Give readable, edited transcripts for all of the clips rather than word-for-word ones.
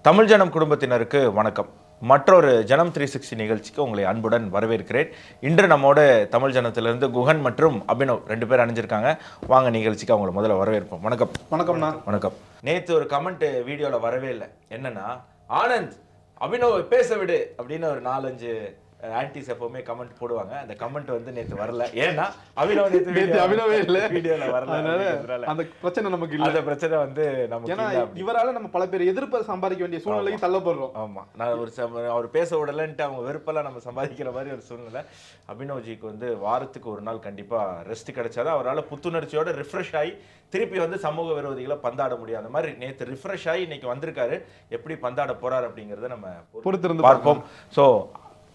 தமிழ் ஜனம் குடும்பத்தினருக்கு வணக்கம். மற்றொரு ஜனம் 360 நிகழ்ச்சிக்கு உங்களை அன்புடன் வரவேற்கிறேன். இன்று நம்மோட தமிழ் ஜனத்திலிருந்து குகன் மற்றும் அபினவ் 2 பேர் அணிஞ்சிருக்காங்க. வாங்க நிகழ்ச்சிக்கு அவங்களை முதல்ல வரவேற்போம். வணக்கம். வணக்கம்ண்ணா. வணக்கம். நேற்று ஒரு கமெண்ட் வீடியோவில் வரவே இல்லை. என்னன்னா, ஆனந்த் அபினவ் பேச விடு அப்படின்னு ஒரு 4-5 ஆன்டிஸ் எப்பவுமே கமெண்ட் போடுவாங்க. அந்த கமெண்ட் வந்து நேற்று வரல. ஏன்னா அபினவே இல்ல, வீடியோல வரல. அந்த பிரச்சனை நமக்கு இல்ல. அந்த பிரச்சனை வந்து நமக்கு இல்ல. இவரால நம்ம பல பேர் எதிர்ப்பை சம்பாதிக்க வேண்டிய சூழ்நிலைக்கு தள்ளப்படுறோம். ஆமா, நான் அவர் பேச விடலன்ட்டு அவங்க வெறுப்பெல்லாம் நம்ம சம்பாதிக்கிற மாதிரி ஒரு சூழ்நிலை. அபினவ்ஜிக்கு வந்து வாரத்துக்கு ஒரு நாள் கண்டிப்பா ரெஸ்ட் கிடைச்சாதான் அவரால் புத்துணர்ச்சியோட ரிஃப்ரெஷ் ஆகி திருப்பி வந்து சமூக விரோதிகளை பந்தாட முடியும். அந்த மாதிரி நேற்று ரிஃப்ரெஷ் ஆகி இன்னைக்கு வந்திருக்காரு. எப்படி பந்தாட போறாரு அப்படிங்கறத நம்ம பொறுத்திருந்து பார்ப்போம். ஸோ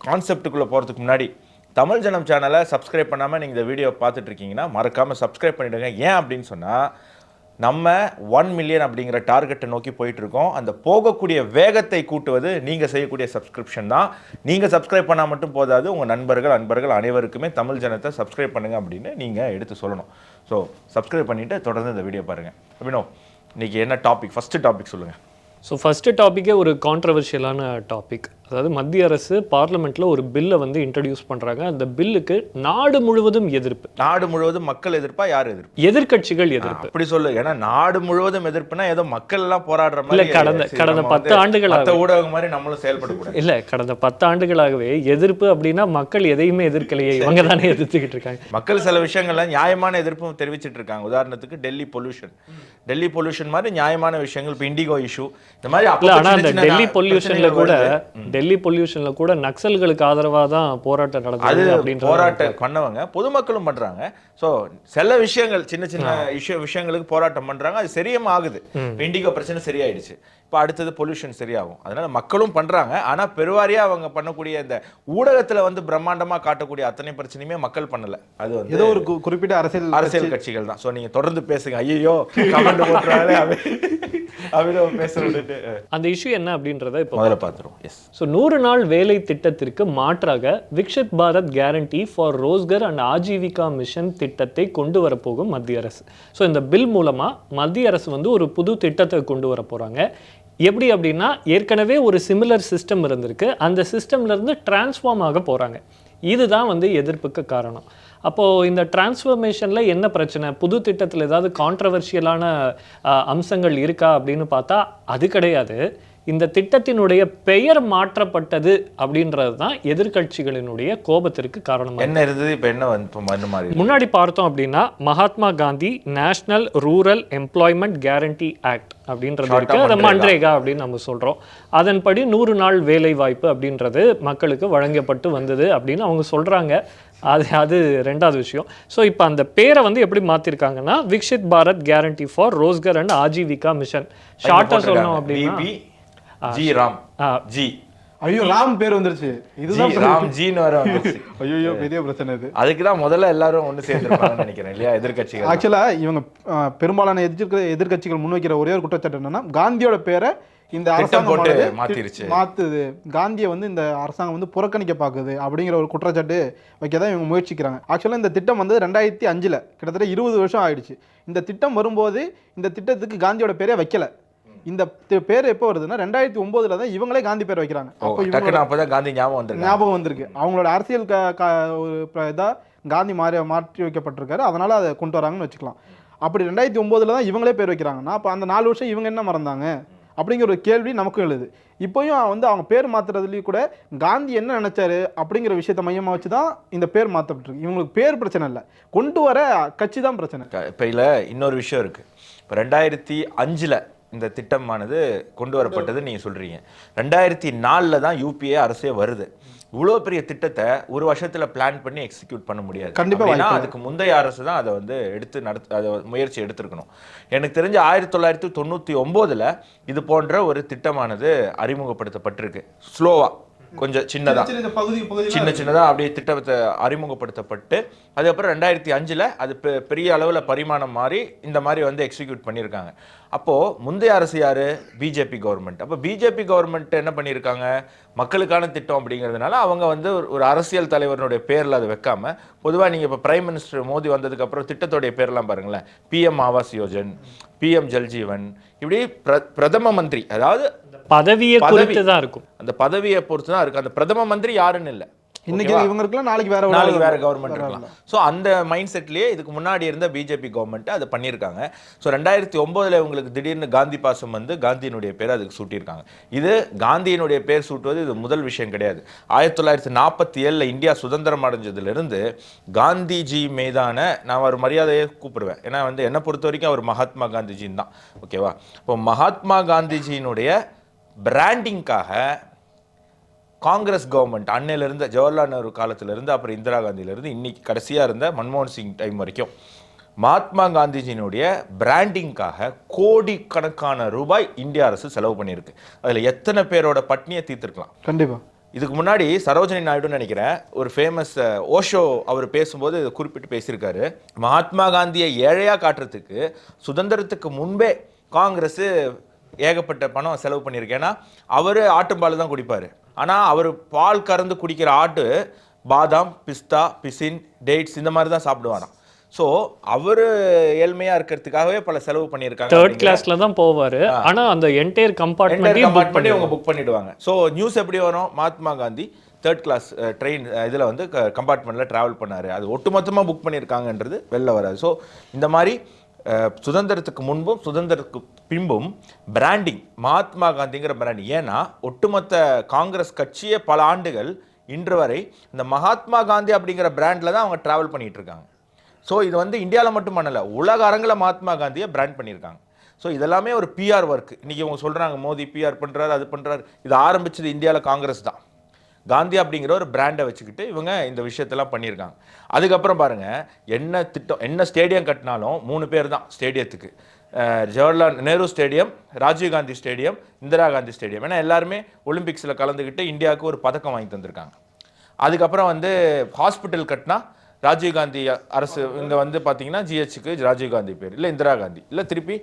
கான்செப்டுக்குள்ளே போகிறதுக்கு முன்னாடி தமிழ் ஜனம் சேனலை சப்ஸ்கிரைப் பண்ணாமல் நீங்கள் இந்த வீடியோ பார்த்துட்டு இருக்கீங்கன்னா மறக்காமல் சப்ஸ்கிரைப் பண்ணிவிடுங்க. ஏன் அப்படின்னு சொன்னால், நம்ம 1 மில்லியன் அப்படிங்கிற டார்கெட்டை நோக்கி போயிட்டுருக்கோம். அந்த போகக்கூடிய வேகத்தை கூட்டுவது நீங்கள் செய்யக்கூடிய சப்ஸ்கிரிப்ஷன் தான். நீங்கள் சப்ஸ்கிரைப் பண்ணால் மட்டும் போதாது, உங்கள் அன்பர்கள் அனைவருக்குமே தமிழ் ஜனத்தை சப்ஸ்கிரைப் பண்ணுங்கள் அப்படின்னு நீங்கள் எடுத்து சொல்லணும். ஸோ சப்ஸ்கிரைப் பண்ணிவிட்டு தொடர்ந்து இந்த வீடியோ பாருங்கள். அப்படின்னா இன்றைக்கி என்ன டாபிக், ஃபஸ்ட்டு டாபிக் சொல்லுங்கள். ஸோ ஃபஸ்ட்டு டாப்பிக்கே ஒரு கான்ட்ரவர்ஷியலான டாபிக். அதாவது மத்திய அரசு பார்லிமெண்ட்டில் ஒரு பில்லை வந்து இன்ட்ரடியூஸ் பண்ணுறாங்க. அந்த பில்லுக்கு நாடு முழுவதும் எதிர்ப்பு. நாடு முழுவதும் மக்கள் எதிர்ப்பா, யார் எதிர்ப்பு? எதிர்க்கட்சிகள் எதிர்ப்பு. அப்படி சொல்லு. ஏன்னா நாடு முழுவதும் எதிர்ப்புனா ஏதோ மக்கள் எல்லாம் போராடுற மாதிரி. கடந்த 10 ஆண்டுகளாக ஊடகம் மாதிரி நம்மளும் செயல்படக்கூடாது. இல்லை, கடந்த 10 ஆண்டுகளாகவே எதிர்ப்பு அப்படின்னா மக்கள் எதையுமே எதிர்க்கலையே, இவங்க தானே எதிர்த்துக்கிட்டு இருக்காங்க. மக்கள் சில விஷயங்கள்ல நியாயமான எதிர்ப்பும் தெரிவிச்சிட்டு இருக்காங்க. உதாரணத்துக்கு டெல்லி பொல்யூஷன் மாதிரி நியாயமான விஷயங்கள். இப்போ இண்டிகோ இஷ்யூ இந்த மாதிரி. ஆனா அந்த டெல்லி பொல்யூஷன்ல கூட நக்சல்களுக்கு ஆதரவா தான் போராட்டம் நடந்தது. அப்படின்ற போராட்டம் பண்ணவங்க பொதுமக்களும் பண்றாங்க. சோ சில விஷயங்கள் சின்ன விஷயங்களுக்கு போராட்டம் பண்றாங்க. அது சரியும் ஆகுது. இண்டிகோ பிரச்சனை சரியாயிடுச்சு. இப்போ அடுத்தது பொல்யூஷன் சரியாகும். அதனால மக்களும் பண்றாங்க. ஆனா பெருவாரியா அவங்க பண்ணக்கூடிய இந்த ஊடகத்துல வந்து பிரம்மாண்டமா காட்டக்கூடிய அத்தனை பிரச்சனையுமே மக்கள் பண்ணல. அது வந்து ஏதோ ஒரு குறிப்பிட்ட அரசியல் கட்சிகள் தான். ஸோ நீங்க தொடர்ந்து பேசுங்க. ஐயோ கமெண்ட் போட்டுறாரு அந்த இஷ்யூ என்ன அப்படின்றத இப்போ முதல்ல பார்த்துருவோம். ஸோ 100 நாள் வேலை திட்டத்திற்கு மாற்றாக Viksit Bharat guarantee for Rozgar and Ajeevika mission திட்டத்தை கொண்டு வரப்போகும் மத்திய அரசு. ஸோ இந்த பில் மூலமா மத்திய அரசு வந்து ஒரு புது திட்டத்தை கொண்டு வர போறாங்க. எப்படி அப்படின்னா, ஏற்கனவே ஒரு சிமிலர் சிஸ்டம் இருந்திருக்கு. அந்த சிஸ்டம்ல இருந்து டிரான்ஸ்ஃபார்ம் ஆக போறாங்க. இதுதான் வந்து எதிர்ப்புக்கு காரணம். அப்போது இந்த டிரான்ஸ்ஃபர்மேஷனில் என்ன பிரச்சனை, புது திட்டத்தில் ஏதாவது கான்ட்ரவர்ஷியலான அம்சங்கள் இருக்கா அப்படின்னு பார்த்தா அது கிடையாது. இந்த திட்டத்தினுடைய பெயர் மாற்றப்பட்டது அப்படின்றது தான் எதிர்கட்சிகளினுடைய கோபத்திற்கு காரணம். என்ன இருந்தது, இப்போ என்ன முன்னாடி பார்த்தோம் அப்படின்னா, Mahatma Gandhi national rural employment guarantee act அப்படின்றது இருக்கு. அதை மன்ரேகா அப்படின்னு நம்ம சொல்றோம். அதன்படி 100 நாள் வேலை வாய்ப்பு அப்படின்றது மக்களுக்கு வழங்கப்பட்டு வந்தது அப்படின்னு அவங்க சொல்றாங்க. அது ரெண்டாவது விஷயம். ஸோ இப்போ அந்த பேரை வந்து எப்படி மாற்றிருக்காங்கன்னா, Viksit Bharat guarantee for Rozgar and Ajeevika mission. ஷார்ட்டாக சொல்லணும் அப்படின்னா ஜி ராம் ஜி. ஐயோ, ராம் பேர் வந்துருச்சு. இதுதான் ராம் ஜின்னு வர வந்துருச்சு. ஐயோ, பெரிய பிரச்சனை இது. அதுக்கு தான் முதல்ல எல்லாரும் ஒன்று சேர்ந்துருப்பாங்கன்னு நினைக்கிறேன் இல்லையா, எதிர்கட்சிகள். ஆக்சுவலா இவங்க பெரும்பாலான எதிர்கட்சிகள் முன்வைக்கிற ஒரே ஒரு குற்றச்சாட்டு என்னன்னா, காந்தியோட பேரை இந்த அரசாங்கம் போட்டு மாத்துது, காந்தியை வந்து இந்த அரசாங்கம் வந்து புறக்கணிக்க பார்க்குது அப்படிங்கிற ஒரு குற்றச்சாட்டு வைக்க தான் இவங்க முயற்சிக்கிறாங்க. ஆக்சுவலாக இந்த திட்டம் வந்து 2005 கிட்டத்தட்ட 20 வருஷம் ஆயிடுச்சு. இந்த திட்டம் வரும்போது இந்த திட்டத்துக்கு காந்தியோட பேரே வைக்கல. இந்த பேர் எப்போ வருதுன்னா 2009 தான் இவங்களே காந்தி பேர் வைக்கிறாங்க. அப்பதான் காந்தி ஞாபகம் வந்திருக்கு. அவங்களோட அரசியல் இதா காந்தி மாற்றி வைக்கப்பட்டிருக்காரு. அதனால அதை கொண்டு வராங்கன்னு வச்சுக்கலாம். அப்படி 2009 தான் இவங்களே பேர் வைக்கிறாங்கன்னா அப்போ அந்த 4 வருஷம் இவங்க என்ன மறந்தாங்க அப்படிங்கிற ஒரு கேள்வி நமக்கும் எழுது. இப்போயும் வந்து அவங்க பேர் மாத்துறதுலேயும் கூட காந்தி என்ன நினைச்சாரு அப்படிங்கிற விஷயத்தை மையமாக வச்சு தான் இந்த பேர் மாற்றப்பட்டிருக்கு. இவங்களுக்கு பேர் பிரச்சனை இல்லை, கொண்டு வர கட்சி தான் பிரச்சனை. இப்போ இல்லை, இன்னொரு விஷயம் இருக்கு. இப்போ 2005 இந்த திட்டமானது கொண்டு வரப்பட்டது நீங்கள் சொல்கிறீங்க. 2004 தான் யூபிஏ அரசே வருது. இவ்வளோ பெரிய திட்டத்தை ஒரு வருஷத்தில் பிளான் பண்ணி எக்ஸிக்யூட் பண்ண முடியாது. கண்டிப்பாக அதுக்கு முந்தைய அரசு தான் அதை வந்து அதை முயற்சி எடுத்திருக்கணும். எனக்கு தெரிஞ்ச 1999 இது போன்ற ஒரு திட்டமானது அறிமுகப்படுத்தப்பட்டிருக்கு. ஸ்லோவாக, கொஞ்சம் சின்னதாக அப்படியே திட்டத்தை அறிமுகப்படுத்தப்பட்டு அதுக்கப்புறம் 2005 அது பெரிய அளவில் பரிமாணம் மாறி இந்த மாதிரி வந்து எக்ஸிக்யூட் பண்ணியிருக்காங்க. அப்போது முந்தைய அரசு யார்? BJP government. அப்போ பிஜேபி கவர்மெண்ட் என்ன பண்ணியிருக்காங்க, மக்களுக்கான திட்டம் அப்படிங்கிறதுனால அவங்க வந்து ஒரு அரசியல் தலைவருடைய பேரில் அதை வைக்காமல், பொதுவாக நீங்கள் இப்போ பிரைம் மினிஸ்டர் மோடி வந்ததுக்கப்புறம் திட்டத்துடைய பேர்லாம் பாருங்களேன், பிஎம் ஆவாஸ் யோஜன், பிஎம் ஜல்ஜீவன், இப்படி பிரதம மந்திரி, அதாவது பதவியை குறித்து தான் இருக்கும். அந்த பதவியை பொறுத்து தான் இருக்கு. அந்த பிரதம மந்திரி யாருன்னு இல்லை, இன்னைக்கு இவங்களுக்குலாம் நாளைக்கு வேற கவர்மெண்ட் இருக்கலாம். ஸோ அந்த மைண்ட் செட்லயே இதுக்கு முன்னாடி இருந்த பிஜேபி கவர்மெண்ட் அதை பண்ணியிருக்காங்க. ஸோ 2009 இவங்களுக்கு திடீர்னு காந்தி பாசம் வந்து காந்தியினுடைய பேர் அதுக்கு சூட்டியிருக்காங்க. இது காந்தியினுடைய பேர் சூட்டுவது இது முதல் விஷயம் கிடையாது. 1947 இந்தியா சுதந்திரம் அடைஞ்சதுலேருந்து காந்திஜி மீதான நான் ஒரு மரியாதையை கூப்பிடுவேன். ஏன்னா வந்து என்னை பொறுத்த வரைக்கும் அவர் மகாத்மா காந்திஜின்னு தான். ஓகேவா? இப்போ மகாத்மா காந்திஜியினுடைய பிராண்டிங்காக காங்கிரஸ் கவர்மெண்ட் அன்னையிலிருந்து ஜவஹர்லால் நேரு காலத்திலிருந்து அப்புறம் இந்திரா காந்தியிலிருந்து இன்னைக்கு கடைசியாக இருந்த மன்மோகன் சிங் டைம் வரைக்கும் மகாத்மா காந்திஜியினுடைய பிராண்டிங்காக கோடிக்கணக்கான ரூபாய் இந்திய அரசு செலவு பண்ணியிருக்கு. அதில் எத்தனை பேரோட பட்னியை தீர்த்திருக்கலாம். கண்டிப்பாக. இதுக்கு முன்னாடி சரோஜினி நாயுடுன்னு நினைக்கிறேன் ஒரு ஃபேமஸ் ஓஷோ அவர் பேசும்போது குறிப்பிட்டு பேசியிருக்காரு, மகாத்மா காந்தியை ஏழையாக காட்டுறதுக்கு சுதந்திரத்துக்கு முன்பே காங்கிரஸ் ஏகப்பட்ட பணம் செலவு பண்ணியிருக்கேன். ஏன்னா அவர் ஆட்டுப்பால் தான் குடிப்பார். ஆனால் அவர் பால் கறந்து குடிக்கிற ஆட்டு பாதாம், பிஸ்தா, பிசின், டேட்ஸ் இந்த மாதிரி தான் சாப்பிடுவாராம். ஸோ அவர் ஏழ்மையாக இருக்கிறதுக்காகவே பல செலவு பண்ணியிருக்காங்க. தேர்ட் கிளாஸ்ல தான் போவார். ஆனால் அந்த என்டையர் கம்பார்ட்மெண்ட் அவங்க புக் பண்ணிடுவாங்க. ஸோ நியூஸ் எப்படி வரும், Mahatma Gandhi third class train இதில் வந்து கம்பார்ட்மெண்ட்டில் ட்ராவல் பண்ணார், அது ஒட்டுமொத்தமாக புக் பண்ணியிருக்காங்கன்றது வெளில வராது. ஸோ இந்த மாதிரி சுதந்திரத்துக்கு முன்பும் சுதந்திரத்துக்கு பின்பும் பிராண்டிங் மகாத்மா காந்திங்கிற பிராண்டிங். ஏன்னா ஒட்டுமொத்த காங்கிரஸ் கட்சியே பல ஆண்டுகள் இன்று வரை இந்த மகாத்மா காந்தி அப்படிங்கிற பிராண்டில் தான் அவங்க ட்ராவல் பண்ணிட்டு இருக்காங்க. ஸோ இது வந்து இந்தியாவில் மட்டும் பண்ணலை, உலக அரங்கில் மகாத்மா காந்தியை பிராண்ட் பண்ணியிருக்காங்க. ஸோ இதெல்லாமே ஒரு பிஆர் ஒர்க். இன்றைக்கி அவங்க சொல்கிறாங்க மோடி பிஆர் பண்ணுறாரு, அது பண்ணுறாரு. இது ஆரம்பிச்சது இந்தியாவில் காங்கிரஸ் தான். காந்தி அப்படிங்கிற ஒரு பிராண்டை வச்சுக்கிட்டு இவங்க இந்த விஷயத்தெல்லாம் பண்ணியிருக்காங்க. அதுக்கப்புறம் பாருங்கள், என்ன திட்டம் என்ன ஸ்டேடியம் கட்டினாலும் 3 பேர் தான் ஸ்டேடியத்துக்கு. Jawaharlal Nehru stadium, Rajiv Gandhi stadium, Indira Gandhi stadium. ஏன்னா எல்லாருமே ஒலிம்பிக்ஸில் கலந்துக்கிட்டு இந்தியாவுக்கு ஒரு பதக்கம் வாங்கி தந்திருக்காங்க. அதுக்கப்புறம் வந்து ஹாஸ்பிட்டல் கட்டினா ராஜீவ்காந்தி அரசு இங்கே வந்து பார்த்தீங்கன்னா ஜிஹெச்சுக்கு ராஜீவ்காந்தி பேர், இல்லை இந்திரா காந்தி, இல்லை திருப்பி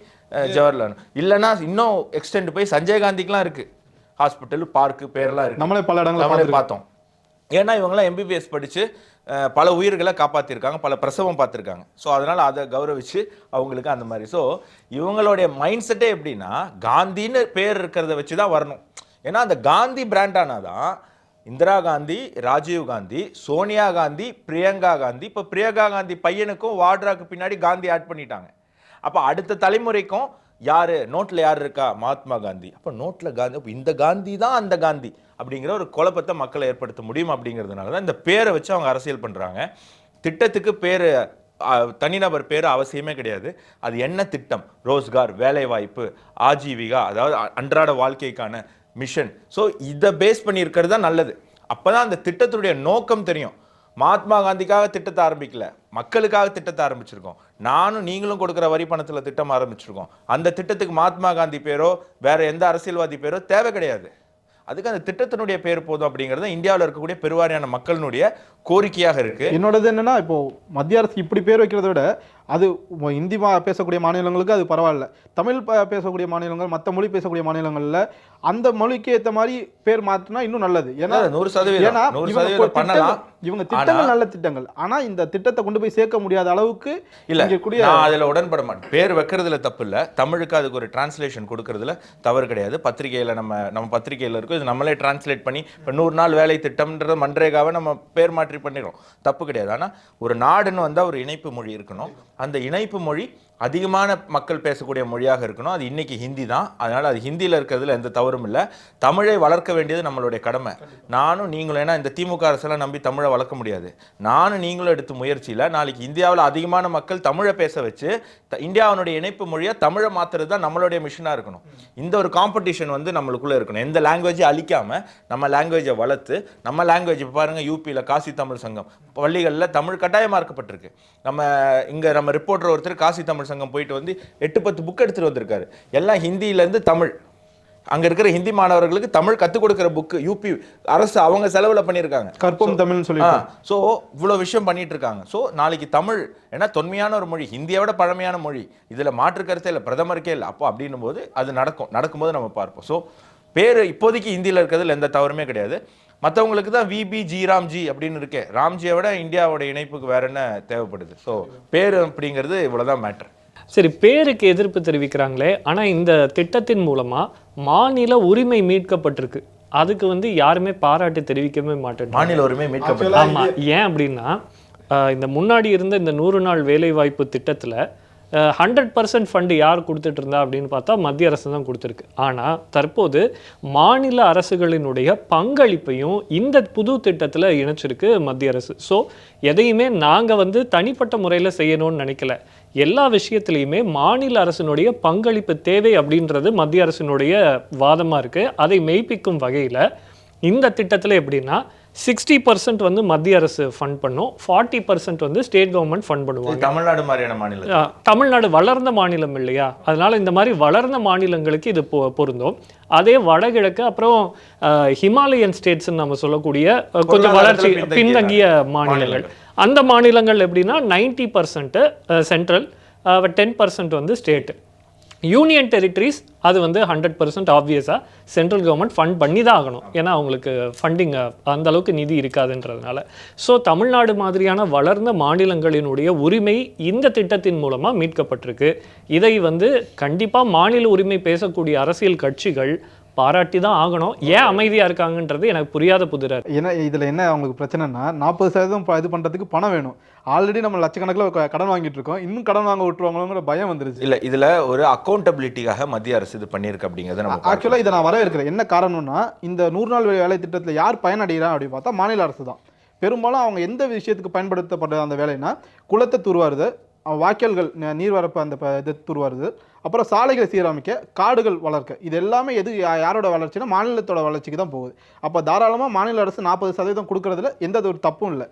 ஜவஹர்லால், இல்லைன்னா இன்னும் எக்ஸ்டெண்ட் போய் சஞ்சய் காந்திக்கெலாம் இருக்குது ஹாஸ்பிட்டல், பார்க்கு பேர்லாம் இருக்குது. நம்மளே பல இடங்களை பார்த்தோம். ஏன்னா இவங்களாம் எம்பிபிஎஸ் படித்து பல உயிர்களை காப்பாற்றிருக்காங்க, பல பிரசவம் பார்த்துருக்காங்க. ஸோ அதனால் அதை கௌரவிச்சு அவங்களுக்கு அந்த மாதிரி. ஸோ இவங்களுடைய மைண்ட் செட்டே எப்படின்னா காந்தின்னு பேர் இருக்கிறத வச்சு தான் வரணும். ஏன்னா அந்த காந்தி பிராண்டானாதான் இந்திரா காந்தி, ராஜீவ் காந்தி, சோனியா காந்தி, பிரியங்கா காந்தி. இப்போ பிரியங்கா காந்தி பையனுக்கும் வாட்ராக்கு பின்னாடி காந்தி ஆட் பண்ணிட்டாங்க. அப்போ அடுத்த தலைமுறைக்கும் யார் நோட்டில் யார் இருக்கா, மகாத்மா காந்தி. அப்போ நோட்டில் காந்தி, அப்போ இந்த காந்தி தான் அந்த காந்தி அப்படிங்கிற ஒரு குழப்பத்தை மக்களை ஏற்படுத்த முடியும். அப்படிங்கிறதுனால தான் இந்த பேரை வச்சு அவங்க அரசியல் பண்ணுறாங்க. திட்டத்துக்கு பேர் தனிநபர் பேர் அவசியமே கிடையாது. அது என்ன திட்டம், ரோஸ்கார் வேலைவாய்ப்பு, ஆஜீவிகா அதாவது அன்றாட வாழ்க்கைக்கான மிஷன். ஸோ இதை பேஸ் பண்ணி இருக்கிறது தான் நல்லது. அப்போ தான் அந்த திட்டத்துடைய நோக்கம் தெரியும். மகாத்மா காந்திக்காக திட்டத்தை ஆரம்பிக்கல, மக்களுக்காக திட்டத்தை ஆரம்பிச்சிருக்கோம். நானும் நீங்களும் கொடுக்குற வரி பணத்தில் திட்டம் ஆரம்பிச்சிருக்கோம். அந்த திட்டத்துக்கு மகாத்மா காந்தி பேரோ வேற எந்த அரசியல்வாதி பேரோ தேவை கிடையாது. அதுக்கு அந்த திட்டத்தினுடைய பேர் போதும் அப்படிங்கிறது இந்தியாவில் இருக்கக்கூடிய பெருவாரியான மக்களினுடைய கோரிக்கையாக இருக்கு. என்னோடது என்னன்னா, இப்போ மத்திய அரசு இப்படி பேர் வைக்கிறத விட அது இந்தி பேசக்கூடிய மாநிலங்களுக்கு அது பரவாயில்ல, தமிழ் பேசக்கூடிய மாநிலங்கள், மற்ற மொழி பேசக்கூடிய மாநிலங்களில் அந்த மொழிக்கு ஏற்ற மாதிரி பேர் மாற்றினா இன்னும் நல்லது. ஏன்னா 100% பண்ணலாம். இவங்க திட்டங்கள் நல்ல திட்டங்கள், ஆனால் இந்த திட்டத்தை கொண்டு போய் சேர்க்க முடியாத அளவுக்கு இல்லை. நான் அதில் உடன்பட மாட்டேன். பேர் வைக்கிறதுல தப்பு இல்லை, தமிழுக்கு அதுக்கு ஒரு டிரான்ஸ்லேஷன் கொடுக்கறதுல தவறு கிடையாது. பத்திரிகையில் நம்ம பத்திரிகையில் இருக்கும், இது நம்மளே டிரான்ஸ்லேட் பண்ணி இப்போ 100 நாள் வேலை திட்டம்ன்ற மன்ரேகாவை நம்ம பேர் மாற்றி பண்ணிடுறோம், தப்பு கிடையாது. ஆனால் ஒரு நாடுன்னு வந்தால் ஒரு இணைப்பு மொழி இருக்கணும். அந்த இணைப்பு மொழி அதிகமான மக்கள் பேசக்கூடிய மொழியாக இருக்கணும். அது இன்னைக்கு ஹிந்தி தான். அதனால் அது ஹிந்தியில் இருக்கிறதுல எந்த தவறும் இல்லை. தமிழை வளர்க்க வேண்டியது நம்மளுடைய கடமை. நானும் நீங்களும், ஏன்னா இந்த திமுக அரசெல்லாம் நம்பி தமிழை வளர்க்க முடியாது. நானும் நீங்களும் எடுத்த முயற்சியில் நாளைக்கு இந்தியாவில் அதிகமான மக்கள் தமிழை பேச வச்சு இந்தியாவினுடைய இணைப்பு மொழியாக தமிழை மாற்றுறது தான் நம்மளுடைய மிஷனாக இருக்கணும். இந்த ஒரு காம்படிஷன் வந்து நம்மளுக்குள்ளே இருக்கணும். எந்த லாங்குவேஜை அழிக்காமல் நம்ம லாங்குவேஜை வளர்த்து நம்ம லாங்குவேஜ் பாருங்கள், யூபியில் காசி தமிழ் சங்கம் பள்ளிகளில் தமிழ் கட்டாயமாக்கப்பட்டிருக்கு. நம்ம ரிப்போர்ட்டர் ஒருத்தர் காசி தமிழ் சங்கம் போயிட்டு வந்து 8-10 புக் எடுத்துட்டு வந்திருக்காரு. எல்லாம் ஹிந்தியிலேருந்து தமிழ். அங்க இருக்கிற ஹிந்தி மாணவர்களுக்கு தமிழ் கற்றுக் கொடுக்குற புக்கு யூபி அரசு அவங்க செலவில் பண்ணியிருக்காங்க. கற்பம் தமிழ்னு சொல்லி. ஸோ இவ்வளோ விஷயம் பண்ணிட்டு இருக்காங்க. ஸோ நாளைக்கு தமிழ் ஏன்னா தொன்மையான ஒரு மொழி, ஹிந்தியை விட பழமையான மொழி, இதில் மாற்று கருத்தே இல்லை, பிரதமருக்கே இல்லை. அப்போ அப்படின்னும் போது அது நடக்கும்போது நம்ம பார்ப்போம். ஸோ பேர் இப்போதைக்கு ஹிந்தியில் இருக்கிறதுல எந்த தவறுமே கிடையாது. மற்றவங்களுக்கு தான் விபி ஜி ராம்ஜி அப்படின்னு இருக்கே, ராம்ஜியை விட இந்தியாவோட இணைப்புக்கு வேற என்ன தேவைப்படுது. ஸோ பேர் அப்படிங்கிறது இவ்வளோதான் மேட்டர். சரி, பேருக்கு எதிர்ப்பு தெரிவிக்கிறாங்களே, ஆனா இந்த திட்டத்தின் மூலமா மாநில உரிமை மீட்கப்பட்டிருக்கு. அதுக்கு வந்து யாருமே பாராட்டு தெரிவிக்கவே மாட்டேன். மாநில உரிமை மீட்கப்பட்டது. ஆமா, ஏன் அப்படின்னா இந்த முன்னாடி இருந்த இந்த 100 நாள் வேலைவாய்ப்பு திட்டத்துல 100% ஃபண்டு யார் கொடுத்துட்டு இருந்தா அப்படின்னு பார்த்தா மத்திய அரசு தான் கொடுத்துருக்கு. ஆனால் தற்போது மாநில அரசுகளினுடைய பங்களிப்பையும் இந்த புது திட்டத்தில் இணைச்சிருக்கு மத்திய அரசு. ஸோ எதையுமே நாங்கள் வந்து தனிப்பட்ட முறையில் செய்யணும்னு நினைக்கல. எல்லா விஷயத்துலையுமே மாநில அரசினுடைய பங்களிப்பு தேவை அப்படின்றது மத்திய அரசினுடைய வாதமாக இருக்குது. அதை மெய்ப்பிக்கும் வகையில் இந்த திட்டத்தில் எப்படின்னா 60% வந்து மத்திய அரசு ஃபண்ட் பண்ணும், 40% வந்து ஸ்டேட் கவர்மெண்ட் ஃபண்ட் பண்ணுவாங்க. தமிழ்நாடு மாதிரியான மாநிலம், தமிழ்நாடு வளர்ந்த மாநிலம் இல்லையா, அதனால இந்த மாதிரி வளர்ந்த மாநிலங்களுக்கு இது பொருந்தும். அதே வடகிழக்கு அப்புறம் ஹிமாலயன் ஸ்டேட்ஸ் நம்ம சொல்லக்கூடிய கொஞ்சம் வளர்ச்சி பின்தங்கிய மாநிலங்கள், அந்த மாநிலங்கள் எப்படின்னா 90% சென்ட்ரல், 10% வந்து ஸ்டேட். யூனியன் டெரிட்டரிஸ் அது வந்து 100% ஆப்வியஸாக சென்ட்ரல் கவர்மெண்ட் ஃபண்ட் பண்ணி தான் ஆகணும், ஏன்னா அவங்களுக்கு ஃபண்டிங் அந்த அளவுக்கு நிதி இருக்காதுன்றதுனால. ஸோ தமிழ்நாடு மாதிரியான வளர்ந்த மாநிலங்களினுடைய உரிமை இந்த திட்டத்தின் மூலமாக மீட்கப்பட்டிருக்கு. இதை வந்து கண்டிப்பாக மாநில உரிமை பேசக்கூடிய அரசியல் கட்சிகள் பாராட்டி தான் ஆகணும். ஏன் அமைதியாக இருக்காங்கன்றது எனக்கு புரியாத புதிராக. ஏன்னா இதில் என்ன அவங்களுக்கு பிரச்சனைனா 40% இது பண்ணுறதுக்கு பணம் வேணும். ஆல்ரெடி நம்ம லட்சக்கணக்கில் கடன் வாங்கிட்டு இருக்கோம், இன்னும் கடன் வாங்க விட்டுருவாங்களோங்கிற பயம் வந்துருச்சு. இல்லை, இதில் ஒரு அக்கௌண்டபிலிட்டிக்காக மத்திய அரசு இது பண்ணியிருக்கு அப்படிங்கிறது நம்ம ஆக்சுவலாக இதை நான் வரவேற்கிறேன். என்ன காரணம்னா இந்த 100 நாள் வேலை திட்டத்தில் யார் பயனடைகிறான் அப்படின்னு பார்த்தா மாநில அரசு தான். பெரும்பாலும் அவங்க எந்த விஷயத்துக்கு பயன்படுத்தப்பட்ட அந்த வேலைன்னா குளத்தை தூர்வாருது, வாய்க்கால்கள் நீர்வரப்பு அந்த இது தூர்வாருது, அப்புறம் சாலைகளை சீரமைக்க, காடுகள் வளர்க்க. இது எல்லாமே எது யாரோட வளர்ச்சினா மாநிலத்தோட வளர்ச்சிக்கு தான் போகுது. அப்போ தாராளமாக மாநில அரசு 40% கொடுக்கறதுல எந்த ஒரு தப்பும் இல்லை.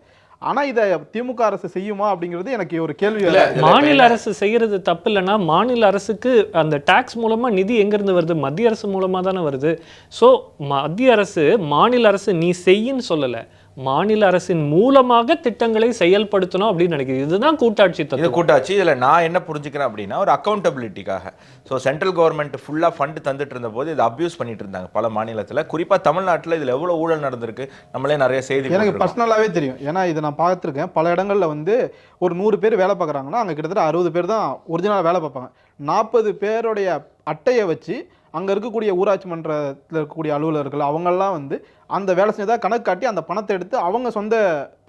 ஆனால் இதை திமுக அரசு செய்யுமா அப்படிங்கிறது எனக்கு ஒரு கேள்வி. மாநில அரசு செய்யறது தப்பு இல்லைன்னா மாநில அரசுக்கு அந்த டாக்ஸ் மூலமா நிதி எங்கிருந்து வருது? மத்திய அரசு மூலமா தானே வருது. ஸோ மத்திய அரசு மாநில அரசு நீ செய்யின்னு சொல்லலை, மாநில அரசின் மூலமாக திட்டங்களை செயல்படுத்தணும் அப்படின்னு நினைக்கிறேன். இதுதான் கூட்டாட்சி தத்துவம். கூட்டாட்சி. இதில் நான் என்ன புரிஞ்சுக்கிறேன் அப்படின்னா ஒரு அக்கௌண்டபிலிட்டிக்காக. ஸோ சென்ட்ரல் கவர்மெண்ட் ஃபுல்லாக ஃபண்டு தந்துட்டு இருந்த போது இதை அப்யூஸ் பண்ணிட்டு இருந்தாங்க பல மாநிலத்தில். குறிப்பாக தமிழ்நாட்டில் இதில் எவ்வளோ ஊழல் நடந்திருக்கு நம்மளே நிறைய செய்தி எனக்கு பர்சனலாகவே தெரியும். ஏன்னா இதை நான் பார்த்துருக்கேன். பல இடங்களில் வந்து ஒரு 100 பேர் வேலை பார்க்குறாங்கன்னா அங்கே கிட்டத்தட்ட 60 பேர் தான் ஒரிஜினலாக வேலை பார்ப்பாங்க. 40 பேருடைய அட்டையை வச்சு அங்கே இருக்கக்கூடிய ஊராட்சி மன்றத்தில் இருக்கக்கூடிய அலுவலர்கள் அவங்கெல்லாம் வந்து அந்த வேலை செஞ்சதாக கணக்கு காட்டி அந்த பணத்தை எடுத்து அவங்க சொந்த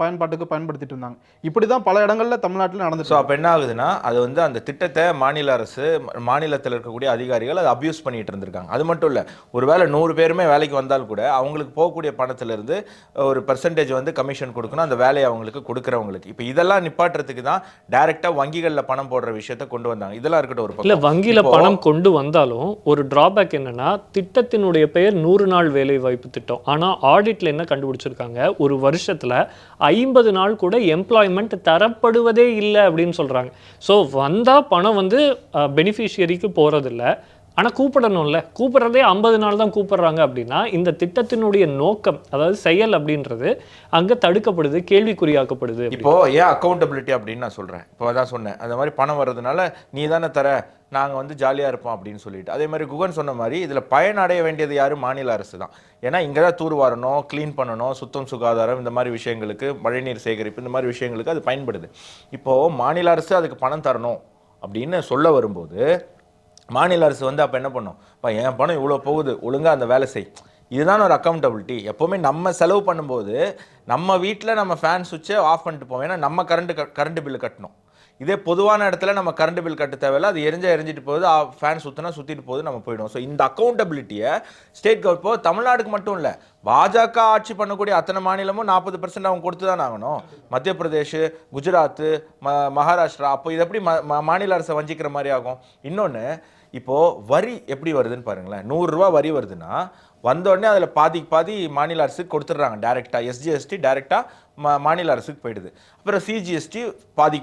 பயன்பாட்டுக்கு பயன்படுத்திட்டு இருந்தாங்க. இப்படி தான் பல இடங்களில் தமிழ்நாட்டில் நடந்துச்சு. ஸோ அப்போ என்ன ஆகுதுன்னா அது வந்து அந்த திட்டத்தை மாநில அரசு மாநிலத்தில் இருக்கக்கூடிய அதிகாரிகள் அதை அப்யூஸ் பண்ணிட்டு இருந்திருக்காங்க. அது மட்டும் இல்லை, ஒருவேளை 100 பேருமே வேலைக்கு வந்தால் கூட அவங்களுக்கு போகக்கூடிய பணத்திலிருந்து ஒரு பெர்சன்டேஜ் வந்து கமிஷன் கொடுக்கணும் அந்த வேலையை அவங்களுக்கு கொடுக்குறவங்களுக்கு. இப்போ இதெல்லாம் நிப்பாட்டுறதுக்கு தான் டைரெக்டாக வங்கிகளில் பணம் போடுற விஷயத்தை கொண்டு வந்தாங்க. இதெல்லாம் இருக்கட்டும் ஒரு இல்லை, வங்கியில் பணம் கொண்டு வந்தாலும் ஒரு டிராபேக் என்னன்னா திட்டத்தினுடைய பெயர் 100 நாள் வேலை வாய்ப்பு திட்டம். ஆனால் ஆடிட்ல என்ன கண்டுபிடிச்சிருக்காங்க, ஒரு வருஷத்துல 50 நாள் கூட எம்ப்ளாய்மெண்ட் தரப்படுவதே இல்லை அப்படின்னு சொல்றாங்க. ஸோ வந்தா பணம் வந்து பெனிஃபிஷியரிக்கு போறதில்லை, ஆனால் கூப்பிடணும்ல, கூப்பிட்றதே 50 நாள் தான் கூப்பிடுறாங்க. அப்படின்னா இந்த திட்டத்தினுடைய நோக்கம் அதாவது செயல் அப்படின்றது அங்கே தடுக்கப்படுது, கேள்விக்குறியாக்கப்படுது. இப்போ ஏன் அக்கௌண்டபிலிட்டி அப்படின்னு நான் சொல்கிறேன். இப்போ அதான் சொன்னேன், அந்த மாதிரி பணம் வர்றதுனால நீ தானே தர, நாங்கள் வந்து ஜாலியாக இருப்போம் அப்படின்னு சொல்லிட்டு. அதே மாதிரி குகன் சொன்ன மாதிரி இதில் பயனடைய வேண்டியது யார்? மாநில அரசு தான். ஏன்னா இங்கே தான் தூர் வரணும், க்ளீன் பண்ணணும், சுத்தம் சுகாதாரம் இந்த மாதிரி விஷயங்களுக்கு, மழைநீர் சேகரிப்பு இந்த மாதிரி விஷயங்களுக்கு அது பயன்படுது. இப்போது மாநில அரசு அதுக்கு பணம் தரணும் அப்படின்னு சொல்ல வரும்போது மாநில அரசு வந்து அப்போ என்ன பண்ணும், இப்போ என் பணம் இவ்வளோ போகுது, ஒழுங்காக அந்த வேலை செய். இதுதான் ஒரு அக்கௌண்டபிலிட்டி. எப்போவுமே நம்ம செலவு பண்ணும்போது நம்ம வீட்டில் நம்ம ஃபேன் சுவிட்சை ஆஃப் பண்ணிட்டு போவோம், ஏன்னா நம்ம கரண்ட் பில்லு கட்டணும். இதே பொதுவான இடத்துல நம்ம கரண்ட் பில் கட்ட தேவையில்லை, அது எரிஞ்சிட்டு போகுது, ஃபேன் சுற்றினா சுற்றிட்டு போகுது, நம்ம போயிடும். ஸோ இந்த அக்கௌண்டபிலிட்டியை ஸ்டேட் கவர்மெண்ட் இப்போ தமிழ்நாடுக்கு மட்டும் இல்லை, பாஜக ஆட்சி பண்ணக்கூடிய அத்தனை மாநிலமும் 40% அவங்க கொடுத்து தான் ஆகணும். மத்திய பிரதேஷ், குஜராத், மகாராஷ்டிரா. அப்போ இது எப்படி மாநில அரசை வஞ்சிக்கிற மாதிரி ஆகும்? இன்னொன்று, இப்போது வரி எப்படி வருதுன்னு பாருங்களேன். 100 ரூபா வரி வருதுன்னா வந்தோடனே அதில் பாதி மாநில அரசுக்கு கொடுத்துட்றாங்க டைரெக்டாக. எஸ்ஜிஎஸ்டி டைரெக்டாக மாநில அரசுக்கு போயிடுது. அப்புறம் சிஜிஎஸ்டி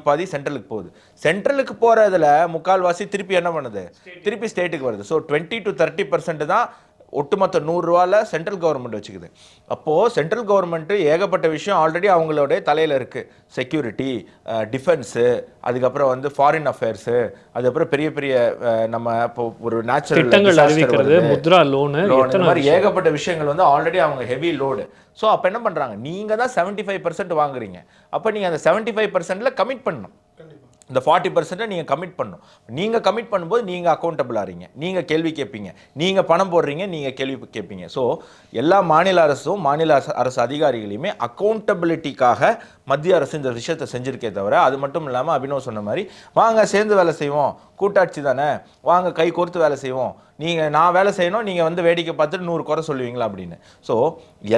பாதி சென்ட்ரலுக்கு போகுது. சென்ட்ரலுக்கு போகிறதுல முக்கால்வாசி திருப்பி என்ன பண்ணுது, திருப்பி ஸ்டேட்டுக்கு வருது. ஸோ 20 to 30% தான் ஒட்டுமொத்த 100 ரூபாவில் சென்ட்ரல் கவர்மெண்ட் வச்சுக்குது. அப்போது சென்ட்ரல் கவர்மெண்ட்டு ஏகப்பட்ட விஷயம் ஆல்ரெடி அவங்களோட தலையில் இருக்குது. செக்யூரிட்டி, டிஃபென்ஸு, அதுக்கப்புறம் வந்து ஃபாரின் அஃபேர்ஸு, அதுக்கப்புறம் பெரிய நம்ம இப்போ ஒரு நேச்சுரல் அறிவிக்கிறது, முத்ரா லோனு, இந்த மாதிரி ஏகப்பட்ட விஷயங்கள் வந்து ஆல்ரெடி அவங்க ஹெவி லோடு. ஸோ அப்போ என்ன பண்ணுறாங்க, நீங்கள் தான் 75% வாங்குறீங்க, அப்போ நீங்கள் அந்த 75%ல் கமிட் பண்ணணும். இந்த 40% நீங்கள் கமிட் பண்ணணும். நீங்கள் கமிட் பண்ணும்போது நீங்கள் அக்கௌண்டபிள் ஆகிறீங்க, நீங்கள் கேள்வி கேட்பீங்க, நீங்கள் பணம் போடுறீங்க, நீங்கள் கேள்வி கேட்பீங்க. ஸோ எல்லா மாநில அரசும் மாநில அரசு அதிகாரிகளையுமே அக்கௌண்டபிலிட்டிக்காக மத்திய அரசு இந்த விஷயத்தை செஞ்சிருக்கே தவிர, அது மட்டும் இல்லாமல் அபினவ் சொன்ன மாதிரி வாங்க சேர்ந்து வேலை செய்வோம், கூட்டாட்சி தானே, வாங்க கை கோர்த்து வேலை செய்வோம், நான் வேலை செய்யணும், நீங்கள் வந்து வேடிக்கை பார்த்துட்டு 100 குறை சொல்லுவீங்களா அப்படின்னு. ஸோ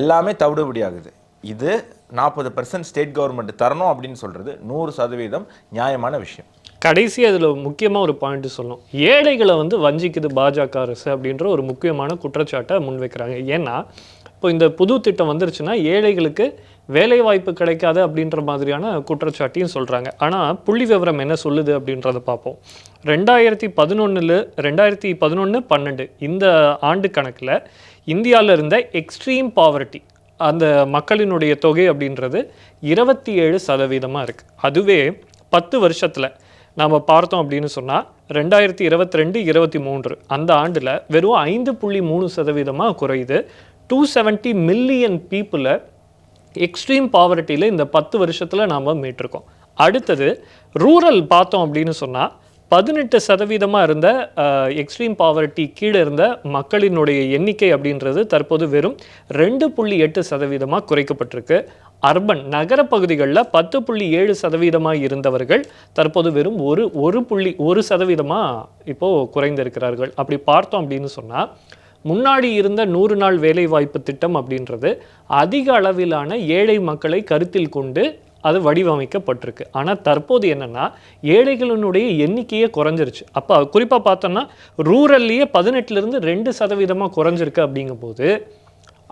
எல்லாமே தவிடுபடி ஆகுது. இது 40% ஸ்டேட் கவர்மெண்ட் தரணும் அப்படின்னு சொல்றது 100% நியாயமான விஷயம். கடைசி அதில் முக்கியமாக ஒரு பாயிண்ட் சொல்லணும், ஏழைகளை வந்து வஞ்சிக்குது பாஜக அரசு அப்படின்ற ஒரு முக்கியமான குற்றச்சாட்டை முன்வைக்கிறாங்க. ஏன்னா இப்போ இந்த புது திட்டம் வந்துருச்சுன்னா ஏழைகளுக்கு வேலை வாய்ப்பு கிடைக்காது அப்படின்ற மாதிரியான குற்றச்சாட்டையும் சொல்கிறாங்க. ஆனால் புள்ளி விவரம் என்ன சொல்லுது அப்படின்றத பார்ப்போம். 2011-12 இந்த ஆண்டு கணக்கில் இந்தியாவில் இருந்த எக்ஸ்ட்ரீம் பாவர்ட்டி அந்த மக்களினுடைய தொகை அப்படின்றது 27% இருக்குது. அதுவே 10 வருஷத்தில் நாம் பார்த்தோம் அப்படின்னு சொன்னால் 2022-23 அந்த ஆண்டில் வெறும் 5.3% குறையுது. 270 மில்லியன் பீப்புளை எக்ஸ்ட்ரீம் பாவர்ட்டியில் இந்த 10 வருஷத்தில் நாம் மீட்டிருக்கோம். அடுத்தது ரூரல் பார்த்தோம் அப்படின்னு சொன்னால் 18% இருந்த எக்ஸ்ட்ரீம் பாவர்ட்டி கீழே இருந்த மக்களினுடைய எண்ணிக்கை அப்படின்றது தற்போது வெறும் 2.8% குறைக்கப்பட்டிருக்கு. அர்பன் நகர பகுதிகளில் 10.7% இருந்தவர்கள் தற்போது வெறும் 1% இப்போது குறைந்திருக்கிறார்கள். அப்படி பார்த்தோம் அப்படின்னு சொன்னால் முன்னாடி இருந்த 100 நாள் வேலைவாய்ப்பு திட்டம் அப்படின்றது அதிக அளவிலான ஏழை மக்களை கருத்தில் கொண்டு அது வடிவமைக்கப்பட்டிருக்கு. ஆனால் தற்போது என்னென்னா ஏழைகளினுடைய எண்ணிக்கையே குறைஞ்சிருச்சு. அப்போ குறிப்பாக பார்த்தோன்னா ரூரல்லையே 18% 2% குறைஞ்சிருக்கு. அப்படிங்கும்போது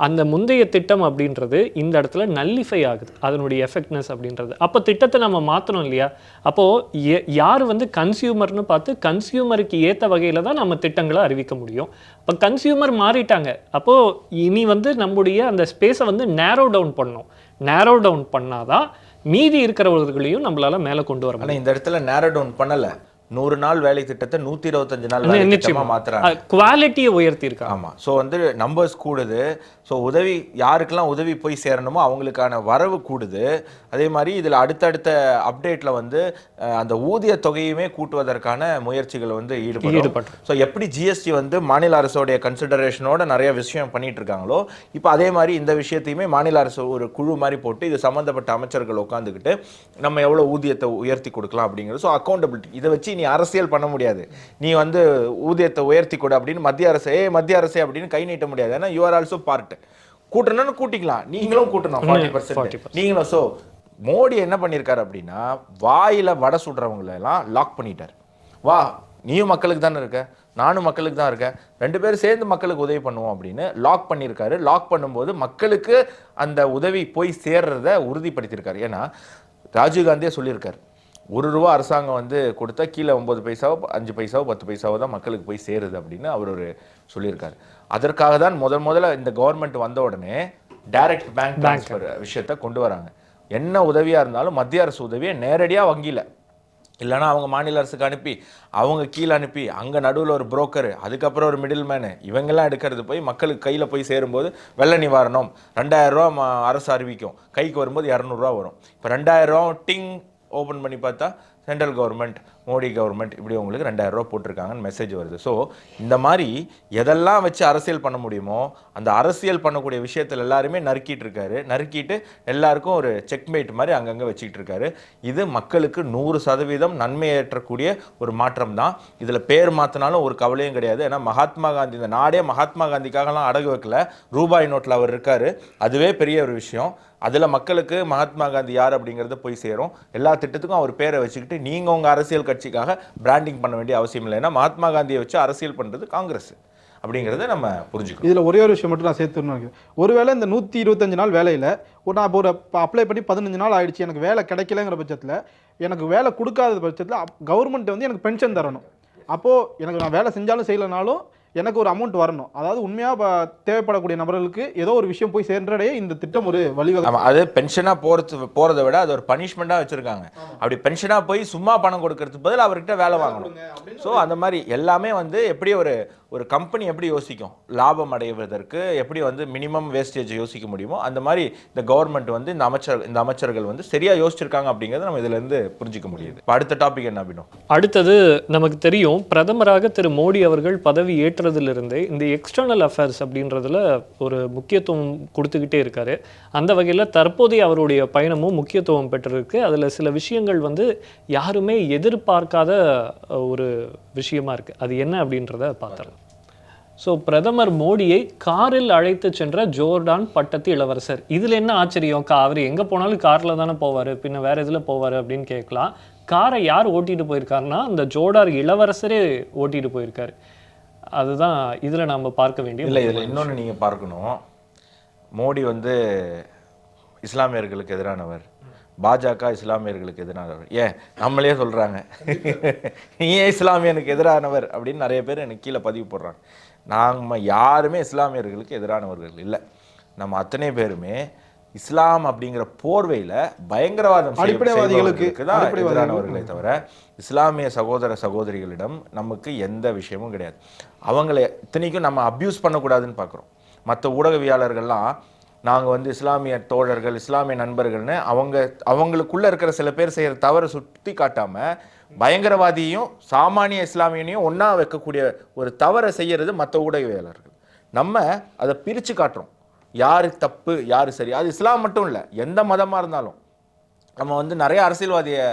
அந்த முந்தைய திட்டம் அப்படின்றது இந்த இடத்துல நல்லிஃபை ஆகுது, அதனுடைய எஃபெக்ட்னஸ் அப்படின்றது. அப்போ திட்டத்தை நம்ம மாற்றணும் இல்லையா? அப்போது யார் வந்து கன்சியூமர்னு பார்த்து கன்சியூமருக்கு ஏற்ற வகையில் தான் நம்ம திட்டங்களை அறிவிக்க முடியும். இப்போ கன்சியூமர் மாறிட்டாங்க, அப்போது இனி வந்து நம்முடைய அந்த ஸ்பேஸை வந்து நேரோ டவுன் பண்ணணும். நேரோ டவுன் பண்ணாதான் மீதி இருக்கிறவர்களையும் நம்மளால மேலே கொண்டு வர முடியும். இந்த இடத்துல நேரோ டவுன் பண்ணலை, 100 நாள் வேலை திட்டத்தை 125 நாள் வேலை திட்டமா மாத்துறாங்க. குவாலிட்டியை உயர்த்தி இருக்காங்க. ஆமா. ஸோ வந்து நம்பர்ஸ் கூடுது. ஸோ உதவி யாருக்கெல்லாம் உதவி போய் சேரணுமோ அவங்களுக்கான வரவு கூடுது. அதே மாதிரி இதில் அடுத்தடுத்த அப்டேட்டில் வந்து அந்த ஊதிய தொகையுமே கூட்டுவதற்கான முயற்சிகள் வந்து ஈடுபடும். ஸோ எப்படி ஜிஎஸ்டி வந்து மாநில அரசோடைய கன்சிடரேஷனோட நிறைய விஷயம் பண்ணிட்டு இருக்காங்களோ, இப்போ அதே மாதிரி இந்த விஷயத்தையுமே மாநில அரசு ஒரு குழு மாதிரி போட்டு இது சம்மந்தப்பட்ட அமைச்சர்கள் உட்காந்துக்கிட்டு நம்ம எவ்வளோ ஊதியத்தை உயர்த்தி கொடுக்கலாம் அப்படிங்கிறது. ஸோ அக்கௌண்டபிலிட்டி இதை வச்சு நீ அரசியல் பண்ண முடியாது. நீ வந்து ஊதியத்தை உயர்த்தி கொடு அப்படின்னு மத்திய அரசே அப்படின்னு கை நீட்ட முடியாது. ஏன்னா யூ ஆர் ஆல்சோ பார்ட். கூட்டணும்னு கூட்டிக்கலாம், நீங்களும் கூட்டணும் 40%. நீங்களும். ஸோ மோடி என்ன பண்ணியிருக்காரு அப்படின்னா வாயில வடை சுடுறவங்களை எல்லாம் லாக் பண்ணிட்டார். வா நீயும் மக்களுக்கு தானே இருக்க, நானும் மக்களுக்கு தான் இருக்கேன், 2 பேரும் சேர்ந்து மக்களுக்கு உதவி பண்ணுவோம் அப்படின்னு லாக் பண்ணியிருக்காரு. லாக் பண்ணும்போது மக்களுக்கு அந்த உதவி போய் சேர்றத உறுதிப்படுத்தியிருக்காரு. ஏன்னா ராஜீவ்காந்தியே சொல்லியிருக்காரு, ₹1 அரசாங்கம் வந்து கொடுத்தா கீழே 9 பைசாவோ 5 பைசாவோ 10 பைசாவோ தான் மக்களுக்கு போய் சேருது அப்படின்னு அவர் ஒரு சொல்லியிருக்காரு. அதற்காக தான் முதல்ல இந்த கவர்மெண்ட் வந்த உடனே டைரக்ட் பேங்க் ட்ரான்ஸ்ஃபர் விஷயத்தை கொண்டு வராங்க. என்ன உதவியாக இருந்தாலும் மத்திய அரசு உதவியை நேரடியாக வங்கியில் இல்லைனா அவங்க மாநில அரசுக்கு அனுப்பி அவங்க கீழே அனுப்பி அங்கே நடுவில் ஒரு புரோக்கரு, அதுக்கப்புறம் ஒரு மிடில் மேனு, இவங்கெல்லாம் எடுக்கிறது போய் மக்களுக்கு கையில் போய் சேரும்போது வெள்ள நிவாரணம் 2000 அரசு அறிவிக்கும், கைக்கு வரும்போது 200 வரும். இப்போ 2000 டிங் ஓப்பன் பண்ணி பார்த்தா சென்ட்ரல் கவர்மெண்ட் மோடி கவர்மெண்ட் இப்படி உங்களுக்கு 2000 போட்டிருக்காங்கன்னு மெசேஜ் வருது. ஸோ இந்த மாதிரி எதெல்லாம் வச்சு அரசியல் பண்ண முடியுமோ அந்த அரசியல் பண்ணக்கூடிய விஷயத்தில் எல்லாருமே நறுக்கிட்டு எல்லாருக்கும் ஒரு செக்மேட் மாதிரி அங்கங்கே வச்சுக்கிட்டு இருக்காரு. இது மக்களுக்கு 100% நன்மை ஏற்றக்கூடிய ஒரு மாற்றம் தான். இதில் பேர் மாற்றினாலும் ஒரு கவலையும் கிடையாது. ஏன்னா மகாத்மா காந்தி, இந்த நாடே மகாத்மா காந்திக்காகலாம் அடகு வைக்கல, ரூபாய் நோட்டில் அவர் இருக்காரு. அதுவே பெரிய ஒரு விஷயம். அதில் மக்களுக்கு மகாத்மா காந்தி யார் அப்படிங்கிறது போய் சேரும். எல்லா திட்டத்துக்கும் அவர் பேரை வச்சுக்கிட்டு நீங்கள் உங்கள் அரசியல் கட்சிக்காக பிராண்டிங் பண்ண வேண்டிய அவசியம் இல்லை. ஏன்னா மகாத்மா காந்தியை வச்சு அரசியல் பண்ணுறது காங்கிரஸ் அப்படிங்கிறத நம்ம புரிஞ்சுக்கணும். இதில் ஒரே ஒரு விஷயம் மட்டும் நான் சேர்த்துன்னு, ஒருவேளை இந்த 125 நாள் வேலையில் நான் இப்போ ஒரு அப்ளை பண்ணி 15 நாள் ஆயிடுச்சு, எனக்கு வேலை கிடைக்கலங்கிற பட்சத்தில், எனக்கு வேலை கொடுக்காத பட்சத்தில் கவர்மெண்ட் வந்து எனக்கு பென்ஷன் தரணும். அப்போது எனக்கு நான் வேலை செஞ்சாலும் செய்யலைனாலும் எனக்கு ஒரு அமௌண்ட் வரணும். அதாவது உண்மையாக தேவைப்படக்கூடிய நபர்களுக்கு ஏதோ ஒரு விஷயம் போய் சேர்றடைய இந்த திட்டம் ஒரு வழிவகை. அது பென்ஷனாக போகிறத விட அது ஒரு பனிஷ்மெண்ட்டாக வச்சுருக்காங்க. அப்படி பென்ஷனாக போய் சும்மா பணம் கொடுக்கறதுக்கு பதில் அவர்கிட்ட வேலை வாங்கணும். ஸோ அந்த மாதிரி எல்லாமே வந்து எப்படி ஒரு கம்பெனி எப்படி யோசிக்கும் லாபம் அடைவதற்கு, எப்படி வந்து மினிமம் வேஸ்டேஜ் யோசிக்க முடியுமோ அந்த மாதிரி இந்த கவர்மெண்ட் வந்து இந்த அமைச்சர்கள் வந்து சரியா யோசிச்சிருக்காங்க அப்படிங்கிறத நம்ம இதுல இருந்து புரிஞ்சுக்க முடியுது. அடுத்த டாபிக் என்ன அப்படின்னா, அடுத்தது நமக்கு தெரியும் பிரதமராக திரு மோடி அவர்கள் பதவி ஏற்றதிலிருந்தே இந்த எக்ஸ்டர்னல் அஃபேர்ஸ் அப்படின்றதுல ஒரு முக்கியத்துவம் கொடுத்துக்கிட்டே இருக்காரு. அந்த வகையில் தற்போதைய அவருடைய பயணமும் முக்கியத்துவம் பெற்றிருக்கு. அதில் சில விஷயங்கள் வந்து யாருமே எதிர்பார்க்காத ஒரு விஷயமா இருக்கு. அது என்ன அப்படின்றத பார்த்துடலாம். ஸோ பிரதமர் மோடியை காரில் அழைத்து சென்ற ஜோர்டான் பட்டத்து இளவரசர். இதில் என்ன ஆச்சரியம்? அவர் எங்கே போனாலும் காரில் தானே போவார், பின்ன வேற எதில் போவார் அப்படின்னு கேட்கலாம். காரை யார் ஓட்டிட்டு போயிருக்காருன்னா அந்த ஜோர்டான் இளவரசரே ஓட்டிட்டு போயிருக்காரு. அதுதான் இதில் நாம் பார்க்க வேண்டிய. இல்லை, இதில் இன்னொன்று நீங்கள் பார்க்கணும். மோடி வந்து இஸ்லாமியர்களுக்கு எதிரானவர், பாஜக இஸ்லாமியர்களுக்கு எதிரானவர். ஏன் நம்மளே சொல்கிறாங்க ஏன் இஸ்லாமியனுக்கு எதிரானவர் அப்படின்னு நிறைய பேர் எனக்கு கீழே பதிவு போடுறாங்க. நாங்கள் யாருமே இஸ்லாமியர்களுக்கு எதிரானவர்கள் இல்லை. நம்ம அத்தனை பேருமே இஸ்லாம் அப்படிங்கிற போர்வையில் பயங்கரவாதம் அடிப்படைவாதிகளுக்கு தான் எதிரானவர்களை தவிர இஸ்லாமிய சகோதர சகோதரிகளிடம் நமக்கு எந்த விஷயமும் கிடையாது. அவங்களை இத்தனைக்கும் நம்ம அப்யூஸ் பண்ணக்கூடாதுன்னு பார்க்குறோம். மற்ற ஊடகவியாளர்கள்லாம் நாங்கள் வந்து இஸ்லாமிய தோழர்கள், இஸ்லாமிய நண்பர்கள்னு அவங்களுக்குள்ளே இருக்கிற சில பேர் செய்கிற தவறை சுட்டி காட்டாமல் பயங்கரவாதியையும் சாமானிய இஸ்லாமியனையும் ஒன்றா வைக்கக்கூடிய ஒரு தவறை செய்கிறது மற்ற ஊடகவியலாளர்கள். நம்ம அதை பிரித்து காட்டுறோம், யார் தப்பு யார் சரி. அது இஸ்லாம் மட்டும் இல்லை, எந்த மதமாக இருந்தாலும். நம்ம வந்து நிறைய அரசியல்வாதியை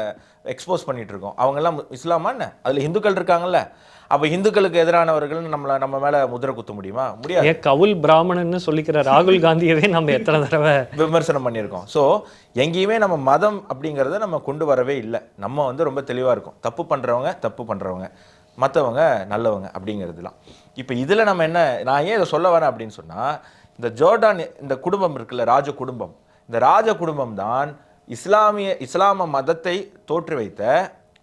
எக்ஸ்போஸ் பண்ணிட்டு இருக்கோம். அவங்கெல்லாம் இஸ்லாமா என்ன? அதில் இந்துக்கள் இருக்காங்கல்ல, அப்போ இந்துக்களுக்கு எதிரானவர்கள் நம்ம மேலே முதிரை குத்த முடியுமா? முடியாது. கவுல் பிராமணன்னு சொல்லிக்கிற ராகுல் காந்தியவே நம்ம எத்தனை தடவை விமர்சனம் பண்ணியிருக்கோம். ஸோ எங்கேயுமே நம்ம மதம் அப்படிங்கிறத நம்ம கொண்டு வரவே இல்லை. நம்ம வந்து ரொம்ப தெளிவாக இருக்கும். தப்பு பண்ணுறவங்க மற்றவங்க நல்லவங்க அப்படிங்கிறதுலாம். இப்போ இதில் நம்ம என்ன, நான் ஏன் இதை சொல்ல வரேன் அப்படின்னு சொன்னால், இந்த ஜோர்டான் இந்த குடும்பம் இருக்குல்ல, ராஜ குடும்பம், இந்த ராஜ குடும்பம் தான் இஸ்லாம மதத்தை தோற்று வைத்த